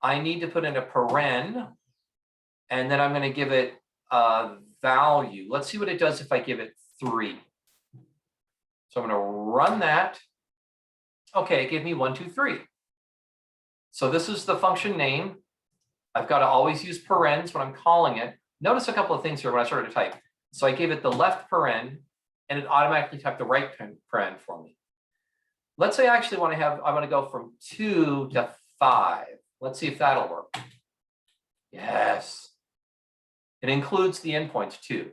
I need to put in a paren, and then I'm going to give it a value. Let's see what it does if I give it 3. So I'm going to run that. Okay, it gave me 1, 2, 3. So this is the function name. I've got to always use parens when I'm calling it. Notice a couple of things here when I started to type. So I gave it the left paren, and it automatically typed the right paren for me. Let's say I actually want to have, I want to go from 2 to 5. Let's see if that'll work. Yes. It includes the endpoints too.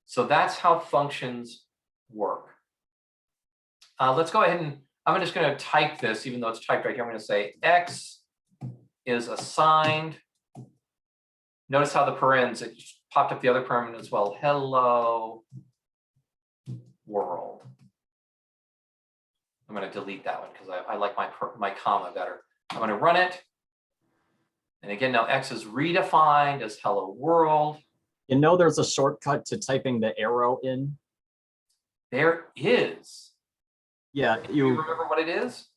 So that's how functions work. Let's go ahead and I'm just going to type this, even though it's typed right here. I'm going to say X is assigned. Notice how the parens, it just popped up the other paren as well. Hello world. I'm going to delete that one because I like my comma better. I'm going to run it. And again, now X is redefined as hello world. You know, there's a shortcut to typing the arrow in. There is. Yeah, You remember what it is?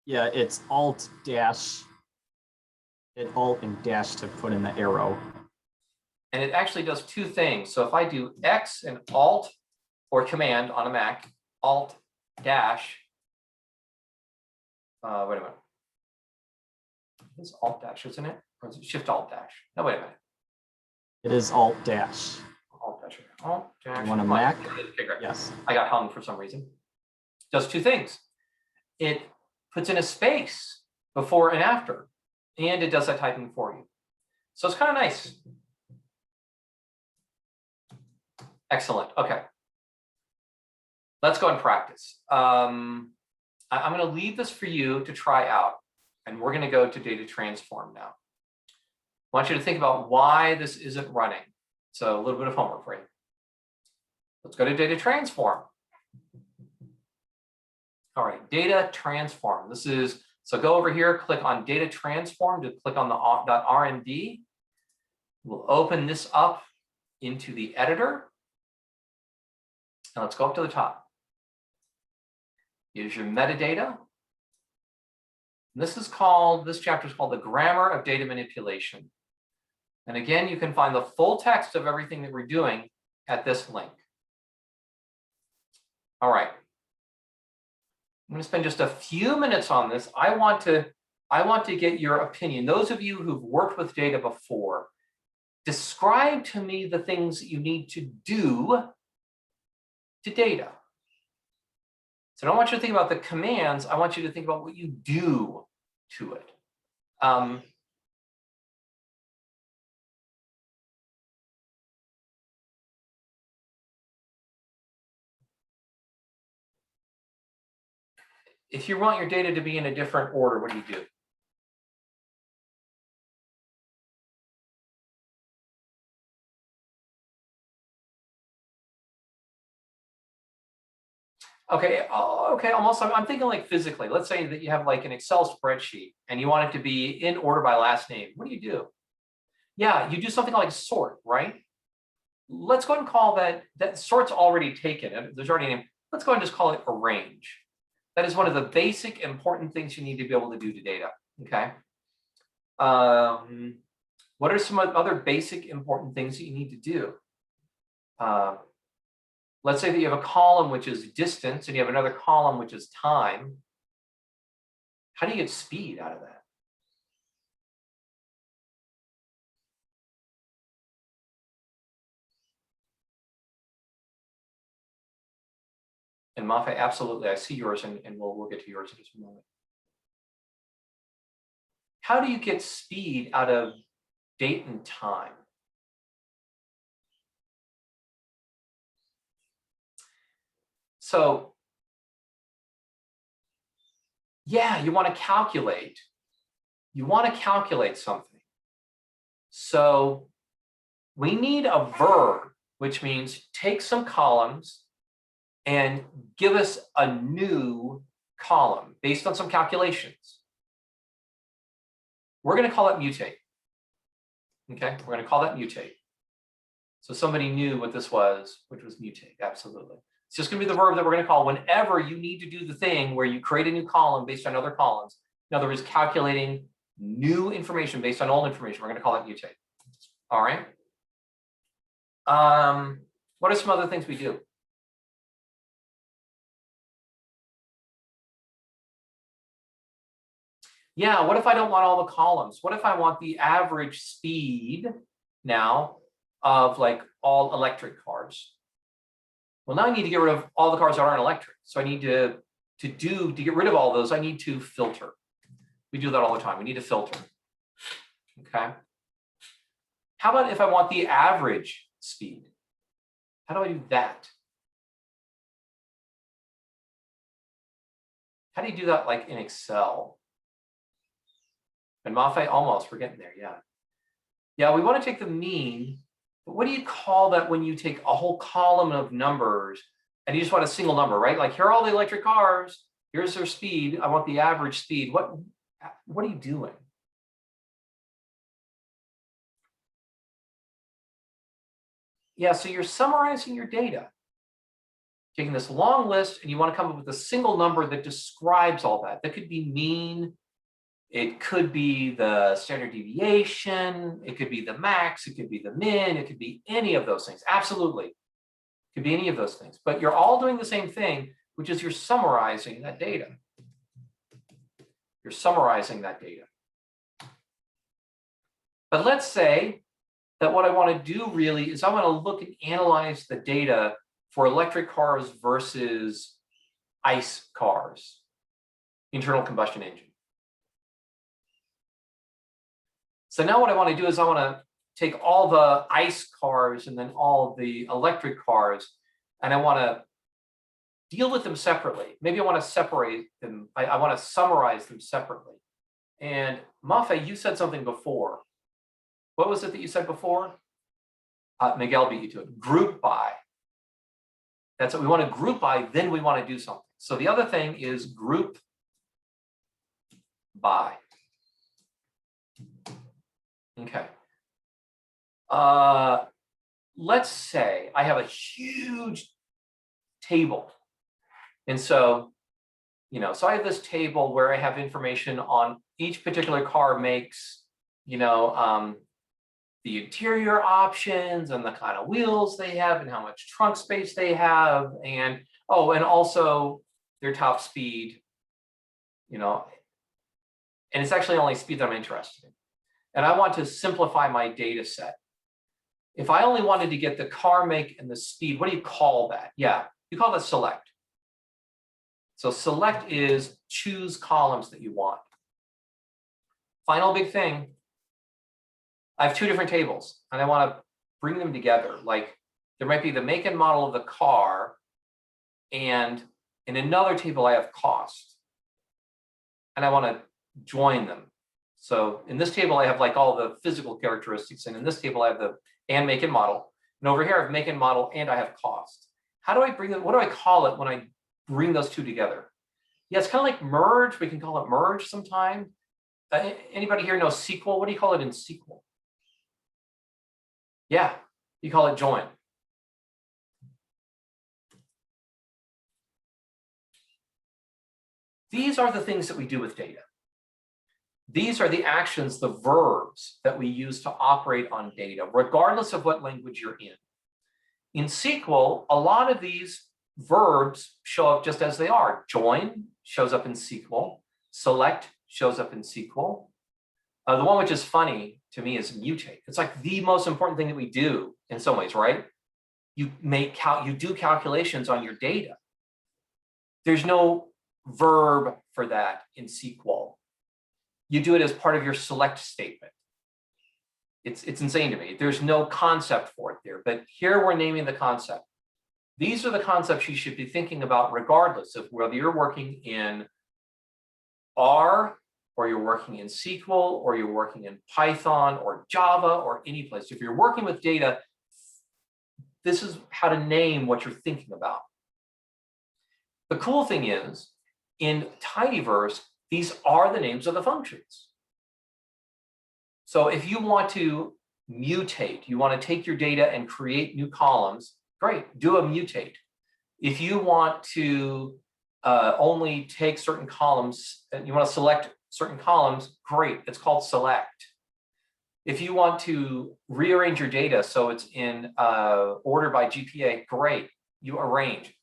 Yeah, it's Alt dash. Hit Alt and dash to put in the arrow. And it actually does 2 things. So if I do X and Alt or Command on a Mac, Alt dash. Wait a minute. It's Alt dash, isn't it? Or is it Shift Alt dash? No, wait a minute. It is Alt dash. Alt dash. Alt dash. You want a Mac? Yes. I got hung for some reason. Does 2 things. It puts in a space before and after, and it does that typing for you. So it's kind of nice. Excellent. Okay. Let's go and practice. I'm going to leave this for you to try out. And we're going to go to data transform now. I want you to think about why this isn't running. So a little bit of homework for you. Let's go to data transform. All right, data transform. This is, so go over here, click on data transform to click on the .rmd. We'll open this up into the editor. And let's go up to the top. Here's your metadata. This chapter is called the Grammar of Data Manipulation. And again, you can find the full text of everything that we're doing at this link. All right. I'm going to spend just a few minutes on this. I want to get your opinion. Those of you who've worked with data before, describe to me the things that you need to do to data. So I don't want you to think about the commands. I want you to think about what you do to it. if you want your data to be in a different order, what do you do? Okay, okay, almost. I'm thinking like physically. Let's say that you have like an Excel spreadsheet and you want it to be in order by last name. What do? Yeah, you do something like sort, right? Let's go ahead and call that sort's already taken. There's already a name. Let's go ahead and just call it arrange. That is one of the basic important things you need to be able to do to data. Okay. What are some other basic important things that you need to do? Let's say that you have a column which is distance and you have another column which is time. How do you get speed out of that? And Mafe, absolutely, I see yours, and we'll get to yours in just a moment. How do you get speed out of date and time? So, yeah, you want to calculate. You want to calculate something. So we need a verb, which means take some columns and give us a new column based on some calculations. We're going to call it mutate. Okay, we're going to call that mutate. So somebody knew what this was, which was mutate, absolutely. It's just going to be the verb that we're going to call whenever you need to do the thing where you create a new column based on other columns. In other words, calculating new information based on old information. We're going to call it mutate. All right. What are some other things we do? Yeah, what if I don't want all the columns? What if I want the average speed now of like all electric cars? Well, now I need to get rid of all the cars that aren't electric. So I need to get rid of all those, I need to filter. We do that all the time. We need to filter. Okay. How about if I want the average speed? How do I do that? How do you do that like in Excel? And Mafe, almost, we're getting there, yeah. Yeah, we want to take the mean, but what do you call that when you take a whole column of numbers and you just want a single number, right? Like here are all the electric cars, here's their speed, I want the average speed. What are you doing? Yeah, so you're summarizing your data. Taking this long list and you want to come up with a single number that describes all that. That could be mean, it could be the standard deviation, it could be the max, it could be the min, it could be any of those things. Absolutely. It could be any of those things. But you're all doing the same thing, which is you're summarizing that data. You're summarizing that data. But let's say that what I want to do really is I want to look and analyze the data for electric cars versus ICE cars, internal combustion engine. So now what I want to do is I want to take all the ICE cars and then all the electric cars, and I want to deal with them separately. Maybe I want to separate them. I want to summarize them separately. And Mafe, you said something before. What was it that you said before? Miguel beat you to it. Group by. That's what we want to group by, then we want to do something. So the other thing is group by. Okay. Let's say I have a huge table. And so, so I have this table where I have information on each particular car makes, the interior options and the kind of wheels they have and how much trunk space they have. And, and also their top speed, and it's actually only speed that I'm interested in. And I want to simplify my data set. If I only wanted to get the car make and the speed, what do you call that? Yeah, you call that select. So select is choose columns that you want. Final big thing, I have two different tables and I want to bring them together. Like there might be the make and model of the car, and in another table I have cost. and I want to join them. So in this table, I have like all the physical characteristics, and in this table, I have the and make and model. And over here, I have make and model, and I have cost. How do I bring them? What do I call it when I bring those two together? Yeah, it's kind of like merge. We can call it merge sometime. Anybody here know SQL? What do you call it in SQL? Yeah, you call it join. These are the things that we do with data. These are the actions, the verbs that we use to operate on data, regardless of what language you're in. In SQL, a lot of these verbs show up just as they are. Join shows up in SQL. Select shows up in SQL. The one which is funny to me is mutate. It's like the most important thing that we do in some ways, right? You do calculations on your data. There's no verb for that in SQL. You do it as part of your select statement. It's insane to me. There's no concept for it there, but here we're naming the concept. These are the concepts you should be thinking about regardless of whether you're working in R, or you're working in SQL, or you're working in Python or Java or any place. If you're working with data, this is how to name what you're thinking about. The cool thing is, in tidyverse, these are the names of the functions. So if you want to mutate, you want to take your data and create new columns, great, do a mutate. If you want to only take certain columns and you want to select certain columns, great, it's called select. If you want to rearrange your data so it's in order by GPA, great, you arrange.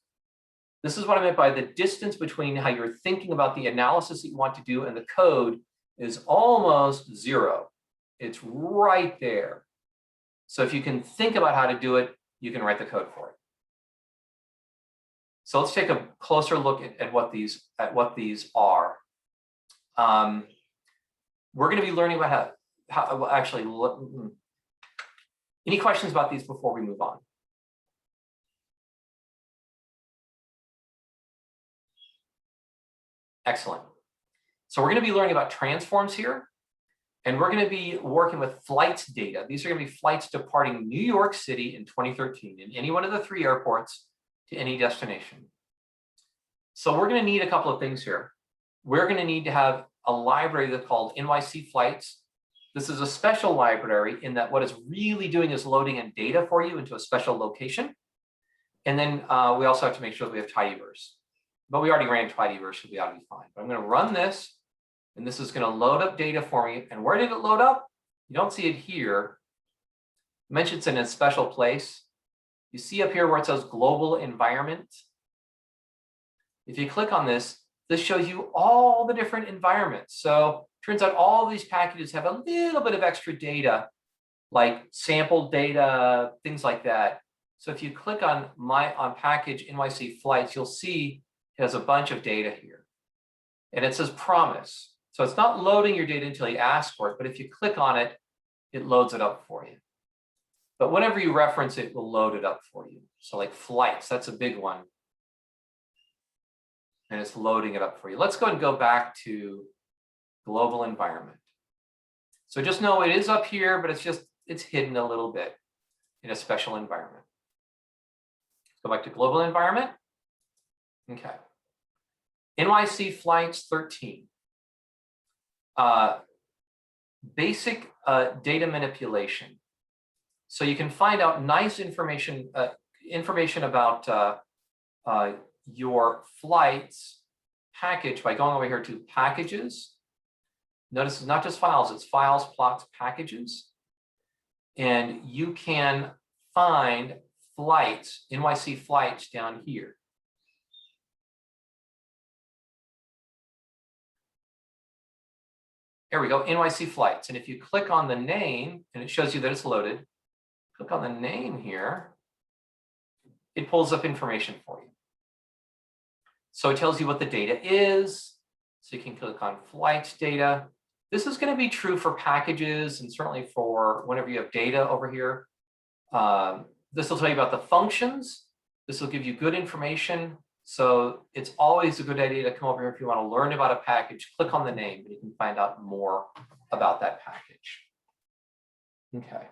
This is what I meant by the distance between how you're thinking about the analysis that you want to do and the code is almost zero. It's right there. So if you can think about how to do it, you can write the code for it. So let's take a closer look at what these are. We're going to be learning about how actually. Any questions about these before we move on? Excellent. So we're going to be learning about transforms here, and we're going to be working with flights data. These are going to be flights departing New York City in 2013 in any one of the 3 airports to any destination. So we're going to need a couple of things here. We're going to need to have a library that's called NYC Flights. This is a special library in that what it's really doing is loading in data for you into a special location. And then we also have to make sure that we have tidyverse. But we already ran tidyverse, so we ought to be fine. But I'm going to run this, and this is going to load up data for me. And where did it load up? You don't see it here. I mentioned it's in a special place. You see up here where it says global environment. If you click on this, this shows you all the different environments. So turns out all these packages have a little bit of extra data, like sample data, things like that. So if you click on package NYC flights, you'll see it has a bunch of data here. And it says promise. So it's not loading your data until you ask for it, but if you click on it, it loads it up for you. But whenever you reference it, it will load it up for you. So like flights, that's a big one. And it's loading it up for you. Let's go and go back to global environment. So just know it is up here, but it's hidden a little bit in a special environment. Go back to global environment. Okay. NYC flights 13. Basic data manipulation. So you can find out nice information about your flights package by going over here to packages. Notice it's not just files, it's files, plots, packages. And you can find flights, NYC flights down here. There we go, NYC flights. And if you click on the name, and it shows you that it's loaded, click on the name here, it pulls up information for you. So it tells you what the data is. So you can click on flights data. This is going to be true for packages and certainly for whenever you have data over here. This will tell you about the functions. This will give you good information So it's always a good idea to come over here if you want to learn about a package, click on the name and you can find out more about that package. Okay.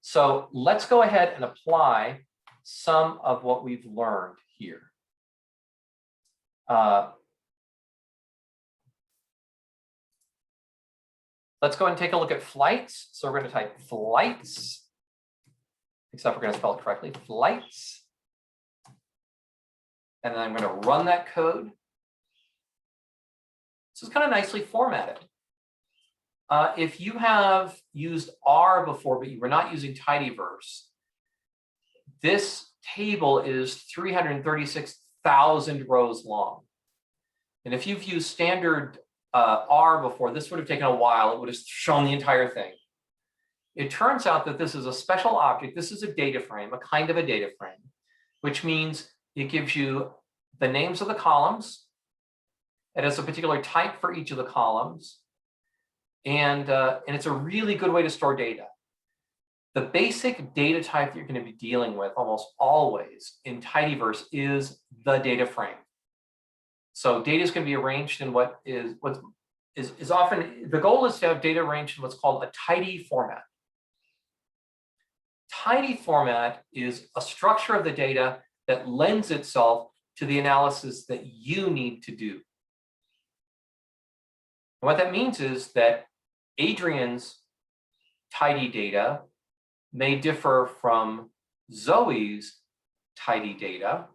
So let's go ahead and apply some of what we've learned here. Let's go ahead and take a look at flights. So we're going to type flights, except we're going to spell it correctly, flights. And then I'm going to run that code. This is kind of nicely formatted. If you have used R before, but you were not using tidyverse, this table is 336,000 rows long. And if you've used standard R before, this would have taken a while. It would have shown the entire thing. It turns out that this is a special object. This is a data frame, a kind of a data frame, which means it gives you the names of the columns. It has a particular type for each of the columns. And it's a really good way to store data. The basic data type that you're going to be dealing with almost always in tidyverse is the data frame. So data is going to be arranged in what is often, the goal is to have data arranged in what's called a tidy format. Tidy format is a structure of the data that lends itself to the analysis that you need to do. And what that means is that Adrian's tidy data may differ from Zoe's tidy data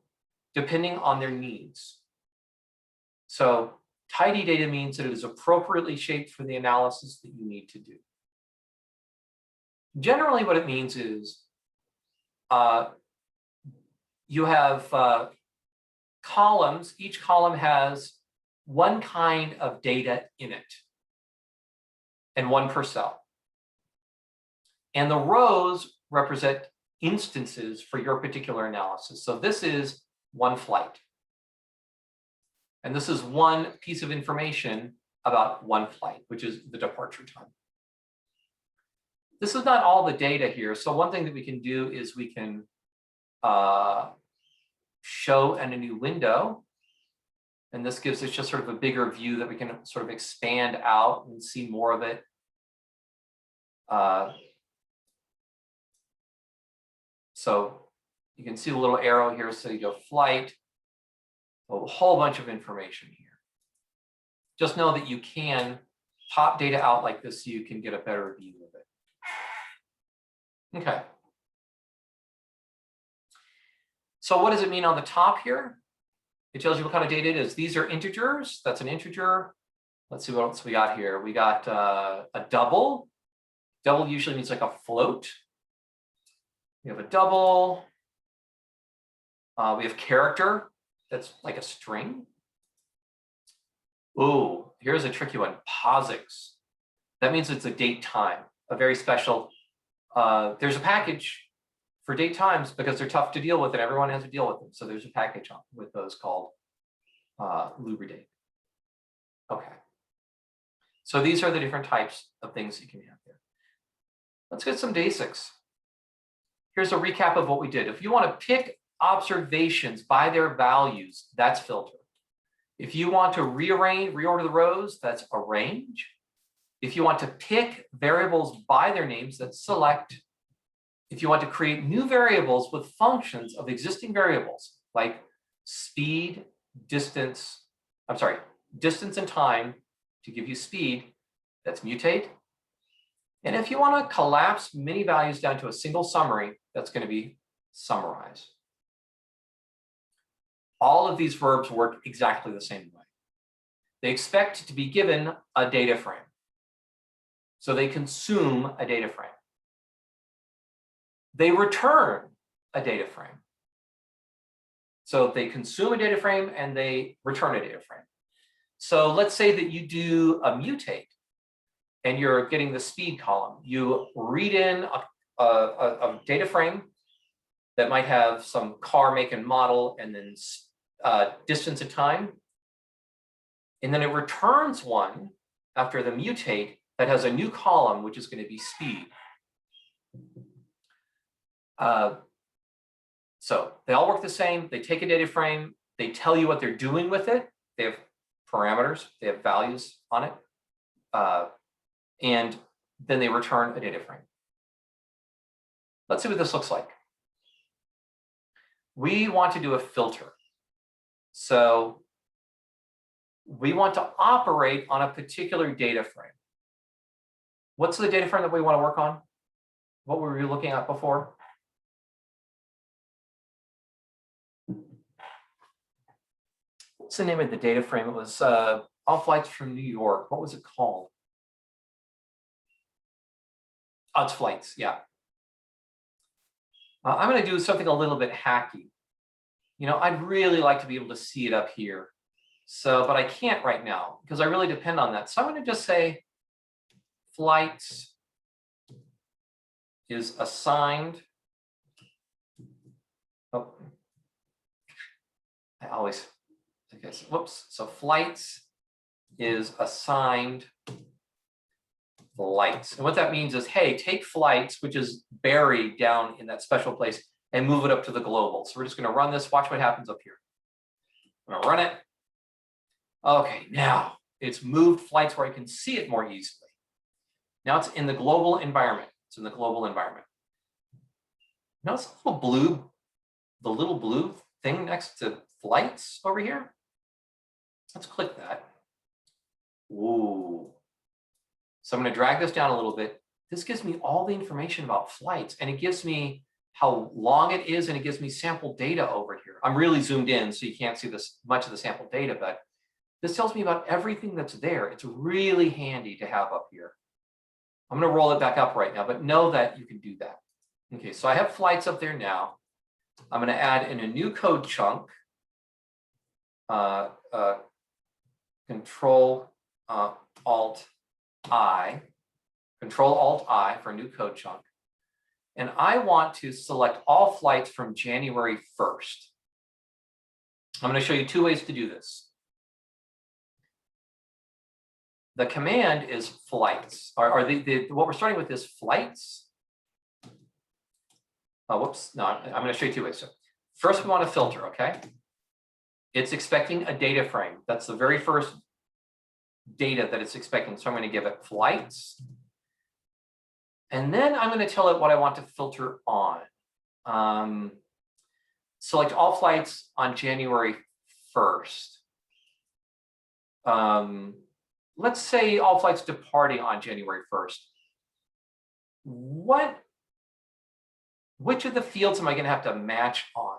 depending on their needs. So tidy data means that it is appropriately shaped for the analysis that you need to do. Generally, what it means is you have columns. Each column has one kind of data in it and one per cell. And the rows represent instances for your particular analysis. So this is one flight. And this is one piece of information about one flight, which is the departure time. This is not all the data here. So one thing that we can do is we can show in a new window. And this gives us just sort of a bigger view that we can sort of expand out and see more of it. So you can see a little arrow here. So you go flight, a whole bunch of information here. Just know that you can pop data out like this so you can get a better view of it. Okay. So what does it mean on the top here? It tells you what kind of data it is. These are integers. That's an integer. Let's see what else we got here. We got a double. Double usually means like a float. We have a double. We have character. That's like a string. Ooh, here's a tricky one. POSIX. That means it's a date time, a very special. There's a package for date times because they're tough to deal with and everyone has to deal with them. So there's a package with those called lubridate. Okay. So these are the different types of things you can have there. Let's get some basics. Here's a recap of what we did. If you want to pick observations by their values, that's filter. If you want to reorder the rows, that's arrange. If you want to pick variables by their names, that's select. If you want to create new variables with functions of existing variables like speed, distance and time to give you speed, that's mutate. And if you want to collapse many values down to a single summary, that's going to be summarize. All of these verbs work exactly the same way. They expect to be given a data frame. So they consume a data frame. They return a data frame. So they consume a data frame and they return a data frame. So let's say that you do a mutate and you're getting the speed column. You read in a data frame that might have some car make and model and then distance and time. And then it returns one after the mutate that has a new column, which is going to be speed. So they all work the same. They take a data frame. They tell you what they're doing with it. They have parameters. They have values on it. And then they return a data frame. Let's see what this looks like. We want to do a filter. So we want to operate on a particular data frame. What's the data frame that we want to work on? What were we looking at before? What's the name of the data frame? It was all flights from New York. What was it called? Oh, it's flights, yeah. I'm going to do something a little bit hacky. You know, I'd really like to be able to see it up here. So, but I can't right now because I really depend on that. So I'm going to just say flights is assigned. Oh, I always, okay, so, whoops. So flights is assigned flights. And what that means is, hey, take flights, which is buried down in that special place, and move it up to the global. So we're just going to run this. Watch what happens up here. I'm going to run it. Okay, now it's moved flights where I can see it more easily. Now it's in the global environment. It's in the global environment. Notice the little blue thing next to flights over here. Let's click that. Ooh. So I'm going to drag this down a little bit. This gives me all the information about flights, and it gives me how long it is, and it gives me sample data over here. I'm really zoomed in, so you can't see this much of the sample data, but this tells me about everything that's there. It's really handy to have up here. I'm going to roll it back up right now, but know that you can do that. Okay, so I have flights up there now. I'm going to add in a new code chunk. Control Alt I for a new code chunk. And I want to select all flights from January 1st. I'm going to show you two ways to do this. The command is flights, or what we're starting with is flights. Oh, whoops, no, I'm going to show you two ways. So first we want to filter, okay? It's expecting a data frame. That's the very first data that it's expecting. So I'm going to give it flights. And then I'm going to tell it what I want to filter on. Select all flights on January 1st. Let's say all flights departing on January 1st. Which of the fields am I going to have to match on?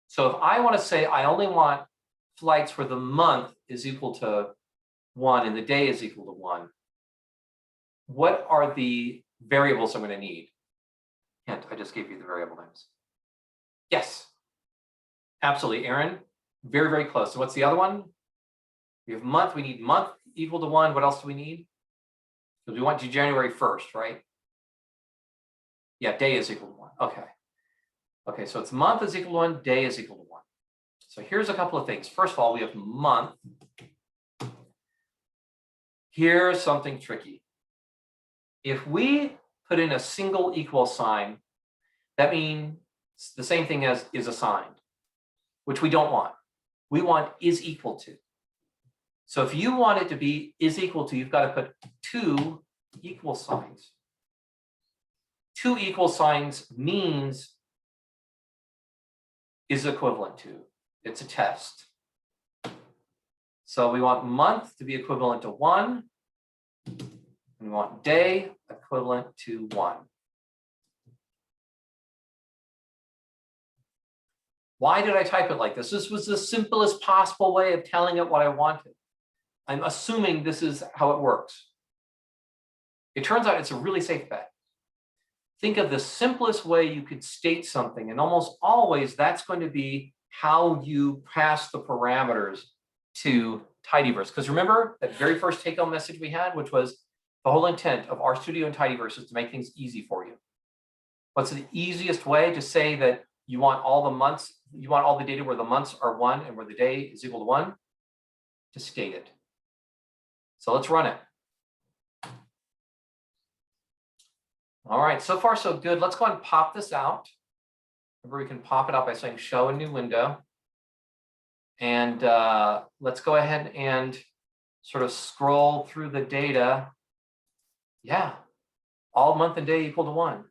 So if I want to say I only want flights where the month is equal to 1 and the day is equal to 1, what are the variables I'm going to need? Hint, I just gave you the variable names. Yes, absolutely, Aaron. Very, very close. So what's the other one? We have month. We need month equal to 1. What else do we need? Because we want to January 1st, right? Yeah, day is equal to 1. Okay. Okay, so it's month is equal to 1, day is equal to 1. So here's a couple of things. First of all, we have month. Here's something tricky. If we put in a single equal sign, that means the same thing as is assigned, which we don't want. We want is equal to. So if you want it to be is equal to, you've got to put 2 equal signs. 2 equal signs means is equivalent to. It's a test. So we want month to be equivalent to 1. And we want day equivalent to 1. Why did I type it like this? This was the simplest possible way of telling it what I wanted. I'm assuming this is how it works. It turns out it's a really safe bet. Think of the simplest way you could state something, and almost always that's going to be how you pass the parameters to Tidyverse. Because remember that very first take-home message we had, which was the whole intent of Rstudio and Tidyverse is to make things easy for you. What's the easiest way to say that you want all the months, you want all the data where the months are 1 and where the day is equal to 1? To state it. So let's run it. All right, so far so good. Let's go ahead and pop this out. Remember, we can pop it up by saying show a new window. And let's go ahead and sort of scroll through the data. Yeah, all month and day equal to 1.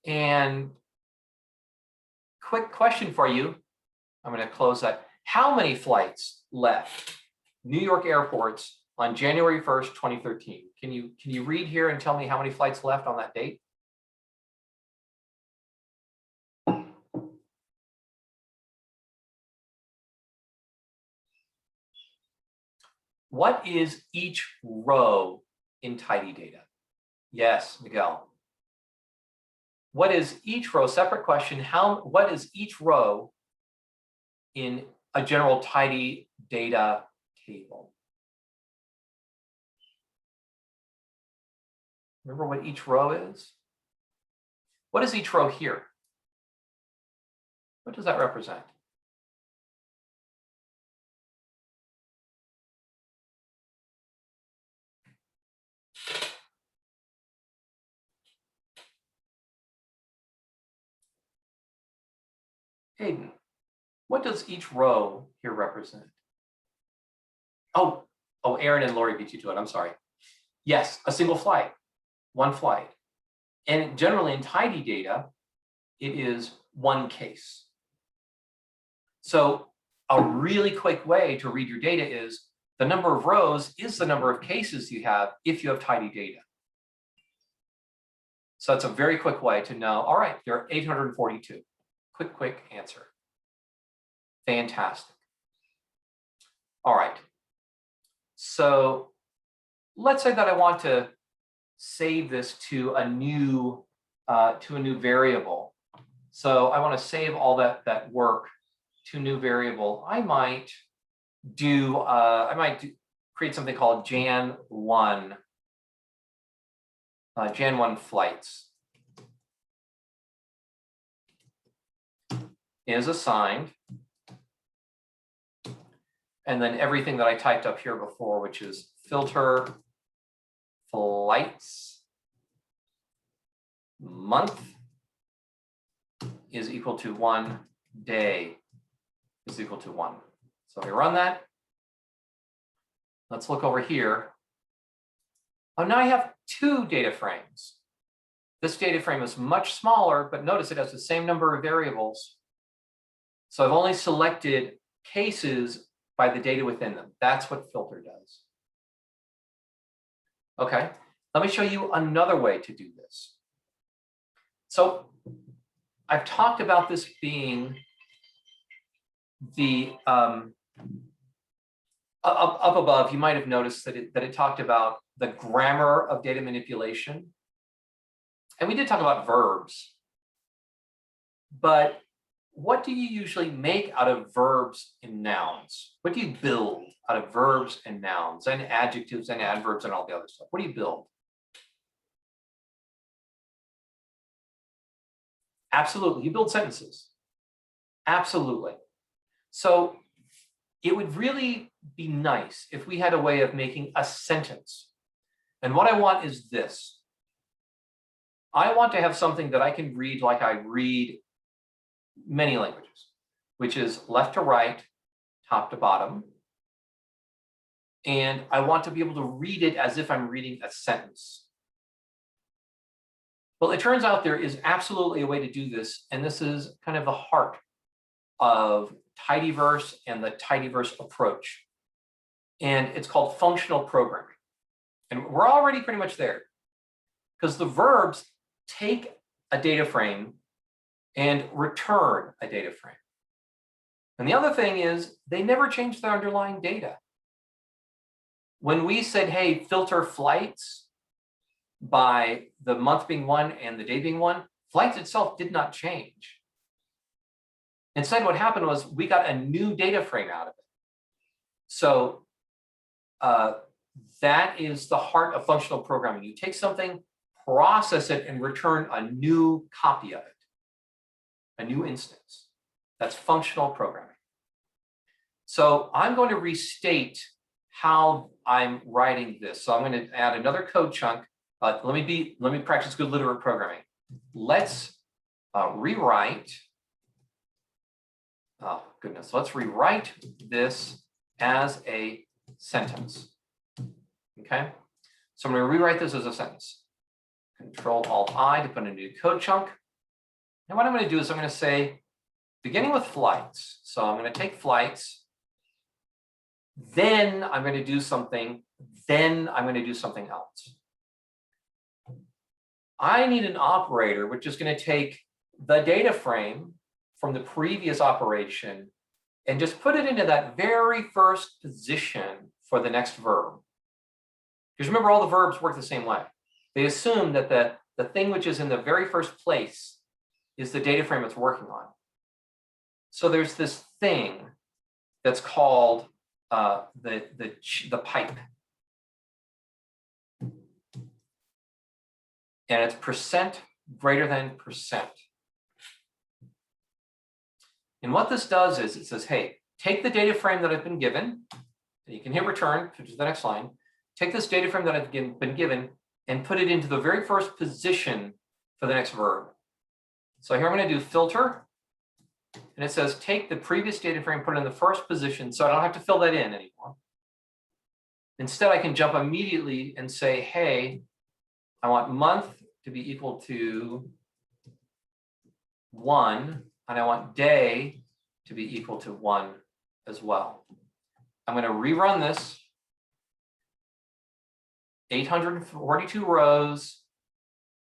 And quick question for you. I'm going to close that. How many flights left New York airports on January 1st, 2013? Can you read here and tell me how many flights left on that date? What is each row in tidy data? Yes, Miguel. What is each row? Separate question. What is each row in a general tidy data table? Remember what each row is? What is each row here? What does that represent? Hayden, what does each row here represent? Oh, Aaron and Lori beat you to it. I'm sorry. Yes, a single flight, one flight. And generally in tidy data, it is one case. So a really quick way to read your data is the number of rows is the number of cases you have if you have tidy data. So it's a very quick way to know, all right, there are 842. Quick answer. Fantastic. All right. So let's say that I want to save this to a new variable. So I want to save all that work to a new variable. I might create something called Jan1 flights is assigned. And then everything that I typed up here before, which is filter flights month is equal to 1 day is equal to 1. So we run that. Let's look over here. Oh, now I have 2 data frames. This data frame is much smaller, but notice it has the same number of variables. So I've only selected cases by the data within them. That's what filter does. Okay, let me show you another way to do this. So I've talked about this being the up above. You might have noticed that it talked about the grammar of data manipulation, and we did talk about verbs. But what do you usually make out of verbs and nouns? What do you build out of verbs and nouns and adjectives and adverbs and all the other stuff? What do you build? Absolutely, you build sentences. Absolutely. So it would really be nice if we had a way of making a sentence. And what I want is this. I want to have something that I can read like I read many languages, which is left to right, top to bottom. And I want to be able to read it as if I'm reading a sentence. Well, it turns out there is absolutely a way to do this, and this is kind of the heart of tidyverse and the tidyverse approach. And it's called functional programming. And we're already pretty much there, because the verbs take a data frame and return a data frame. And the other thing is they never change the underlying data. When we said, hey, filter flights by the month being 1 and the day being 1, flights itself did not change. Instead, what happened was we got a new data frame out of it. So that is the heart of functional programming. You take something, process it, and return a new copy of it. A new instance. That's functional programming. So I'm going to restate how I'm writing this. So I'm going to add another code chunk. Let me practice good literate programming. Let's rewrite Oh, goodness. Let's rewrite this as a sentence. Okay. So I'm going to rewrite this as a sentence. Control-Alt-I to put in a new code chunk. And what I'm going to do is I'm going to say, beginning with flights. So I'm going to take flights. Then I'm going to do something. Then I'm going to do something else. I need an operator which is going to take the data frame from the previous operation and just put it into that very first position for the next verb. Because remember, all the verbs work the same way. They assume that the thing which is in the very first place is the data frame it's working on. So there's this thing that's called the pipe. And it's percent greater than percent. And what this does is it says, hey, take the data frame that I've been given, and you can hit return, which is the next line. Take this data frame that I've been given and put it into the very first position for the next verb. So here I'm going to do filter. And it says, take the previous data frame, put it in the first position, so I don't have to fill that in anymore. Instead, I can jump immediately and say, hey, I want month to be equal to 1, and I want day to be equal to 1 as well. I'm going to rerun this. 842 rows.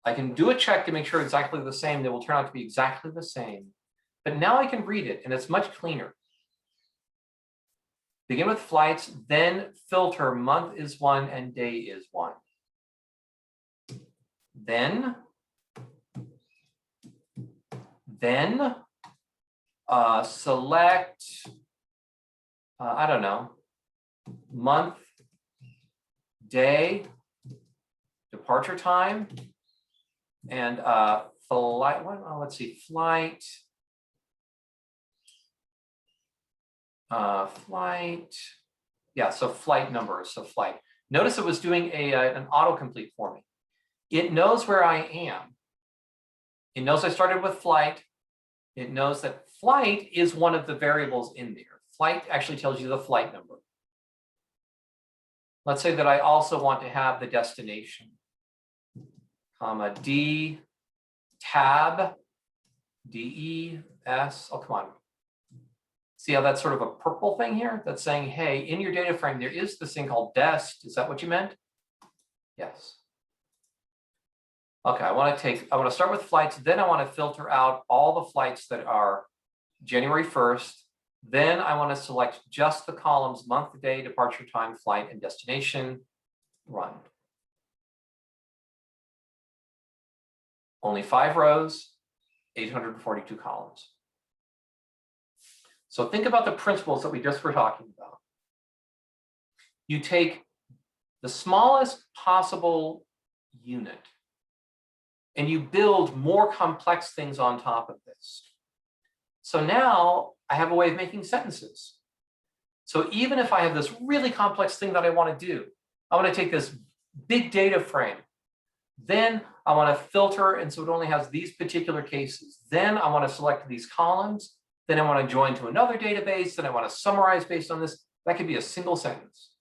I can do a check to make sure exactly the same. They will turn out to be exactly the same. But now I can read it, and it's much cleaner. Begin with flights, then filter month is 1 and day is 1. Then select, I don't know, month, day, departure time, and flight, let's see, flight, yeah, so flight numbers, so flight. Notice it was doing an autocomplete for me. It knows where I am. It knows I started with flight. It knows that flight is one of the variables in there. Flight actually tells you the flight number. Let's say that I also want to have the destination, comma, D, tab, DES, oh, come on. See how that's sort of a purple thing here? That's saying, hey, in your data frame, there is this thing called dest. Is that what you meant? Yes. Okay, I want to start with flights, then I want to filter out all the flights that are January 1st. Then I want to select just the columns, month, day, departure time, flight, and destination, run. Only 5 rows, 842 columns. So think about the principles that we just were talking about. You take the smallest possible unit and you build more complex things on top of this. So now I have a way of making sentences. So even if I have this really complex thing that I want to do, I want to take this big data frame. Then I want to filter, and so it only has these particular cases. Then I want to select these columns. Then I want to join to another database. Then I want to summarize based on this. That could be a single sentence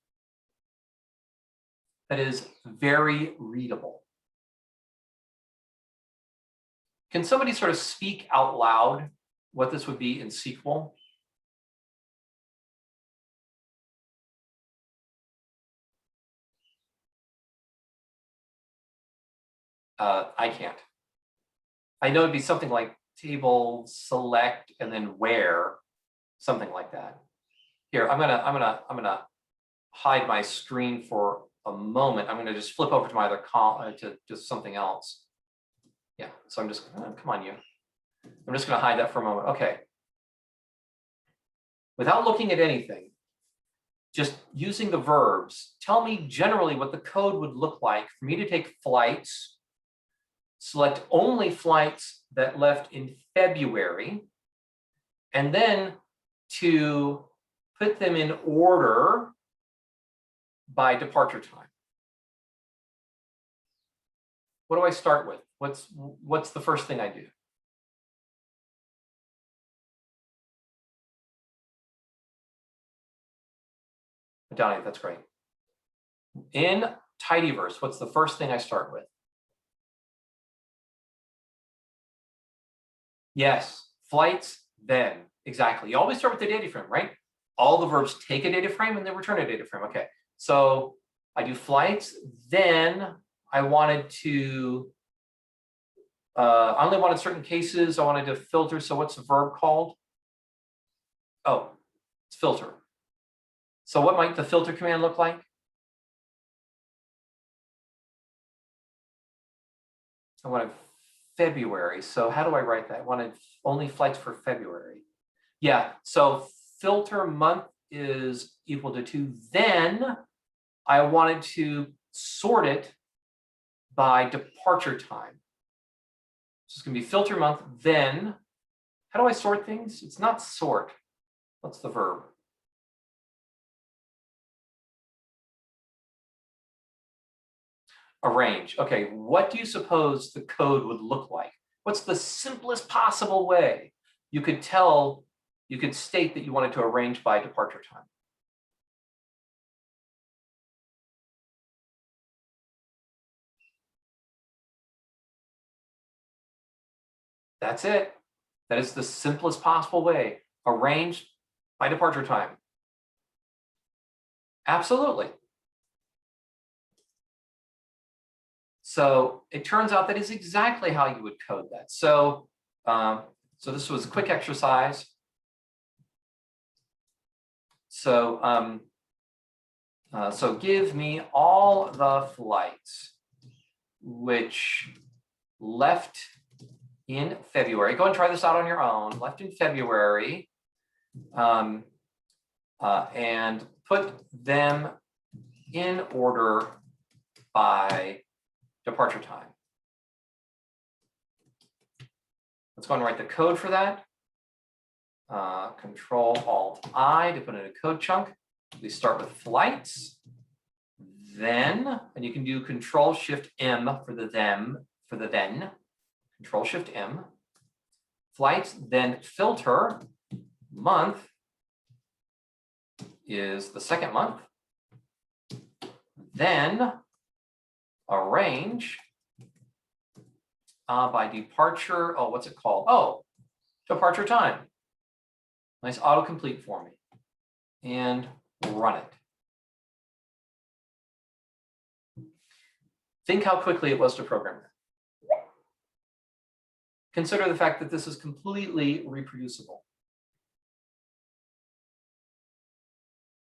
that is very readable. Can somebody sort of speak out loud what this would be in SQL? I can't. I know it'd be something like table select and then where, something like that. Here, I'm gonna hide my screen for a moment. I'm gonna just flip over to my other column to just something else. Yeah, so I'm just come on you. I'm just gonna hide that for a moment. Okay. Without looking at anything, just using the verbs, tell me generally what the code would look like for me to take flights, select only flights that left in February, and then to put them in order by departure time. What do I start with? What's the first thing I do? Donnie, that's great. In tidyverse, what's the first thing I start with? Yes, flights, then. Exactly. You always start with the data frame, right? All the verbs take a data frame and then return a data frame. Okay, so I do flights, then I wanted to, I only wanted certain cases. I wanted to filter. So what's the verb called? Oh, it's filter. So what might the filter command look like? I wanted February. So how do I write that? I wanted only flights for February. Yeah, so filter month is equal to 2. Then I wanted to sort it by departure time. So it's going to be filter month, then. How do I sort things? It's not sort. What's the verb? Arrange. Okay, what do you suppose the code would look like? What's the simplest possible way you could tell, you could state that you wanted to arrange by departure time? That's it. That is the simplest possible way. Arrange by departure time. Absolutely. So it turns out that is exactly how you would code that. So, so this was a quick exercise. So, so give me all the flights which left in February. Go and try this out on your own. Left in February, and put them in order by departure time. Let's go and write the code for that. Control-Alt-I to put in a code chunk. We start with flights. Then, and you can do Control-Shift-M for the them, for the then. Control-Shift-M. Flights, then filter. Month is the second month. Then arrange by departure. Oh, what's it called? Oh, departure time. Nice autocomplete for me. And run it. Think how quickly it was to program that. Consider the fact that this is completely reproducible.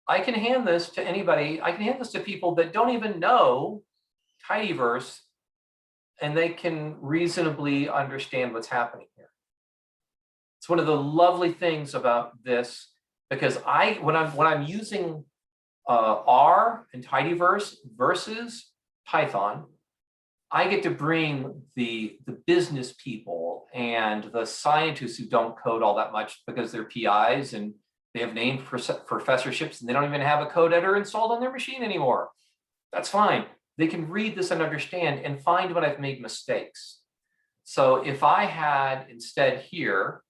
I can hand this to anybody. I can hand this to people that don't even know tidyverse, and they can reasonably understand what's happening here. It's one of the lovely things about this, because when I'm using R and tidyverse versus Python, I get to bring the business people and the scientists who don't code all that much because they're PIs and they have named professorships and they don't even have a code editor installed on their machine anymore. That's fine. They can read this and understand and find when I've made mistakes. So if I had instead here,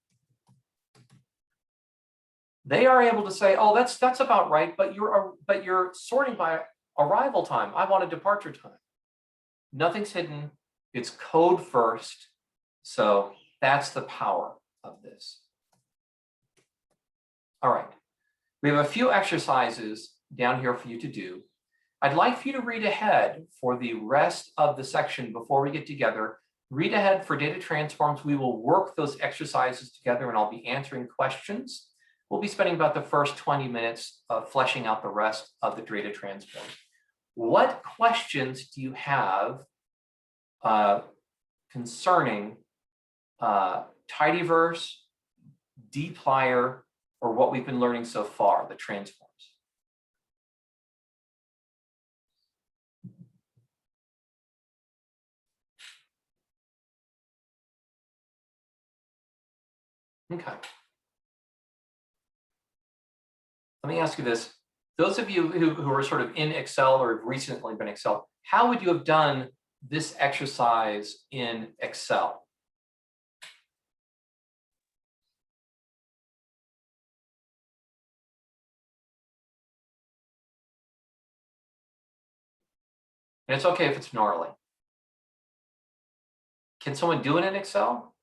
they are able to say, oh, that's about right, but you're sorting by arrival time. I want a departure time. Nothing's hidden. It's code first. So that's the power of this. All right. We have a few exercises down here for you to do. I'd like for you to read ahead for the rest of the section before we get together. Read ahead for data transforms. We will work those exercises together and I'll be answering questions. We'll be spending about the first 20 minutes fleshing out the rest of the data transforms. What questions do you have concerning tidyverse, dplyr, or what we've been learning so far, the transforms? Okay. Let me ask you this. Those of you who are sort of in Excel or have recently been Excel, how would you have done this exercise in Excel? And it's okay if it's gnarly. Can someone do it in Excel?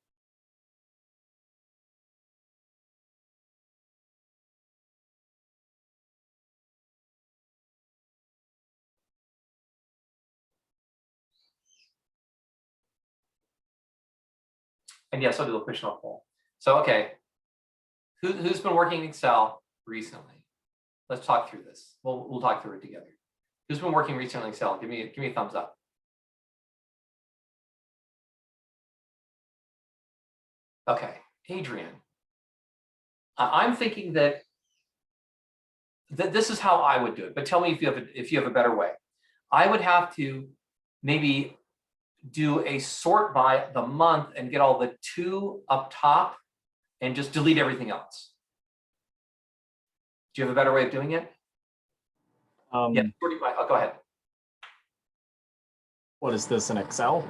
And yes, I'll do a push and a pull. So, okay, who's been working in Excel recently? Let's talk through this. We'll talk through it together. Who's been working recently in Excel? Give me a thumbs up. Okay, Adrian. I'm thinking that this is how I would do it, but tell me if you have a better way. I would have to maybe do a sort by the month and get all the 2 up top and just delete everything else. Do you have a better way of doing it? Yeah, oh, go ahead. What is this, in Excel?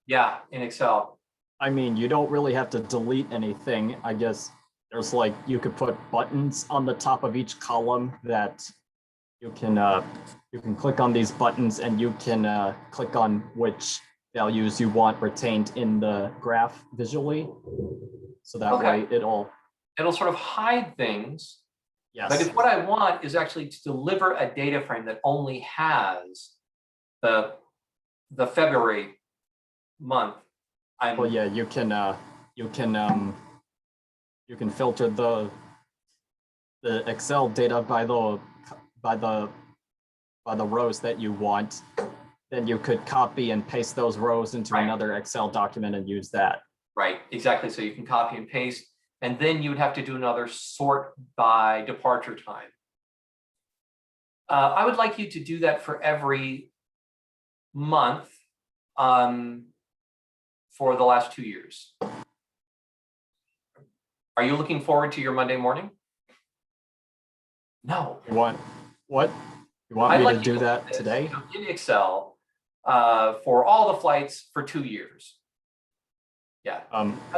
Yeah, in Excel. I mean, you don't really have to delete anything. I guess there's like, you could put buttons on the top of each column that you can click on these buttons, and you can click on which values you want retained in the graph visually. So that way it'll sort of hide things. Yes. But if what I want is actually to deliver a data frame that only has the February month, well, yeah, you can filter the Excel data by the rows that you want. Then you could copy and paste those rows into another Excel document and use that. Right, exactly. So you can copy and paste, and then you would have to do another sort by departure time. I would like you to do that for every month for the last 2 years. Are you looking forward to your Monday morning? No. You want what? You want me to do that today? In Excel for all the flights for 2 years. Yeah.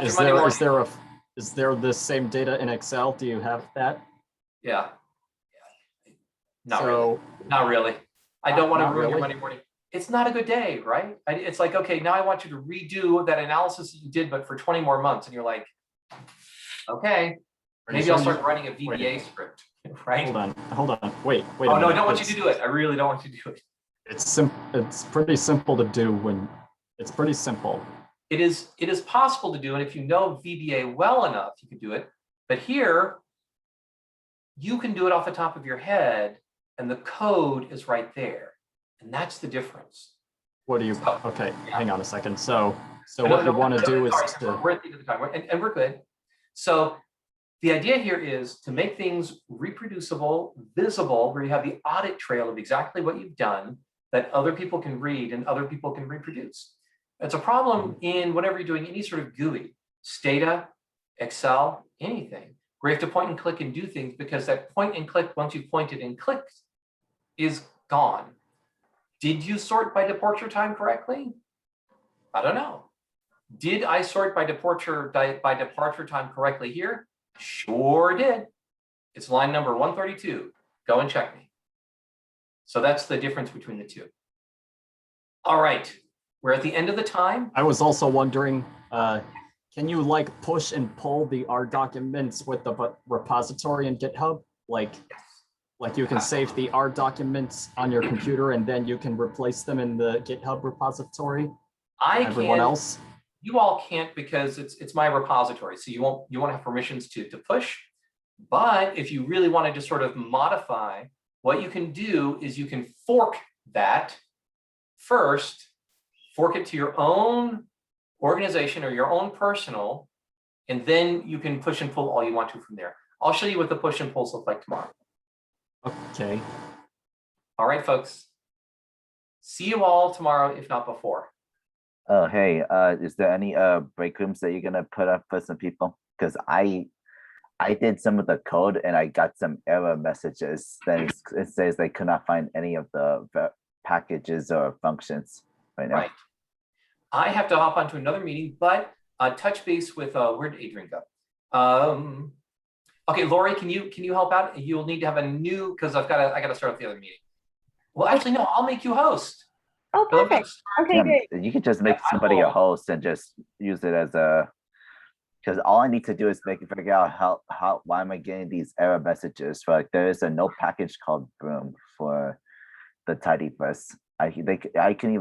Is there this same data in Excel? Do you have that? Yeah. Not really. I don't want to ruin your Monday morning. It's not a good day, right? It's like, okay, now I want you to redo that analysis that you did, but for 20 more months. And you're like, okay, maybe I'll start writing a VBA script, right? Hold on. Wait. Oh, no, I don't want you to do it. I really don't want you to do it. It's pretty simple to do when it's pretty simple. It is possible to do, and if you know VBA well enough, you can do it. But here, you can do it off the top of your head, and the code is right there, and that's the difference. What do you? Okay, hang on a second. So what you want to do is we're at the end of the time, and we're good. So the idea here is to make things reproducible, visible, where you have the audit trail of exactly what you've done that other people can read and other people can reproduce. It's a problem in whenever you're doing any sort of GUI, Stata, Excel, anything, where you have to point and click and do things, because that point and click, once you've pointed and clicked, is gone. Did you sort by departure time correctly? I don't know. Did I sort by departure time correctly here? Sure did. It's line number 132. Go and check me. So that's the difference between the two. All right. We're at the end of the time. I was also wondering, can you like push and pull the R documents with the repository in GitHub? Like you can save the R documents on your computer and then you can replace them in the GitHub repository. Everyone else? You all can't, because it's my repository, so you won't have permissions to push. But if you really wanted to sort of modify, what you can do is you can fork that first. Fork it to your own organization or your own personal, and then you can push and pull all you want to from there. I'll show you what the push and pulls look like tomorrow. Okay. All right, folks. See you all tomorrow, if not before. Oh, hey, is there any break rooms that you're gonna put up for some people? Because I did some of the code and I got some error messages that it says they could not find any of the packages or functions right now. Right. I have to hop onto another meeting, but touch base with where did Adrian go? Okay, Lori, can you help out? You'll need to have a new, because I gotta start up the other meeting. Well, actually, no, I'll make you host. Oh, Philip, perfect. Okay, Yeah, great. you could just make Yeah, I somebody a will- host and just use it as a, because all I need to do is figure out why am I getting these error messages for, like, there is a no package called Broom for the tidyverse. I can even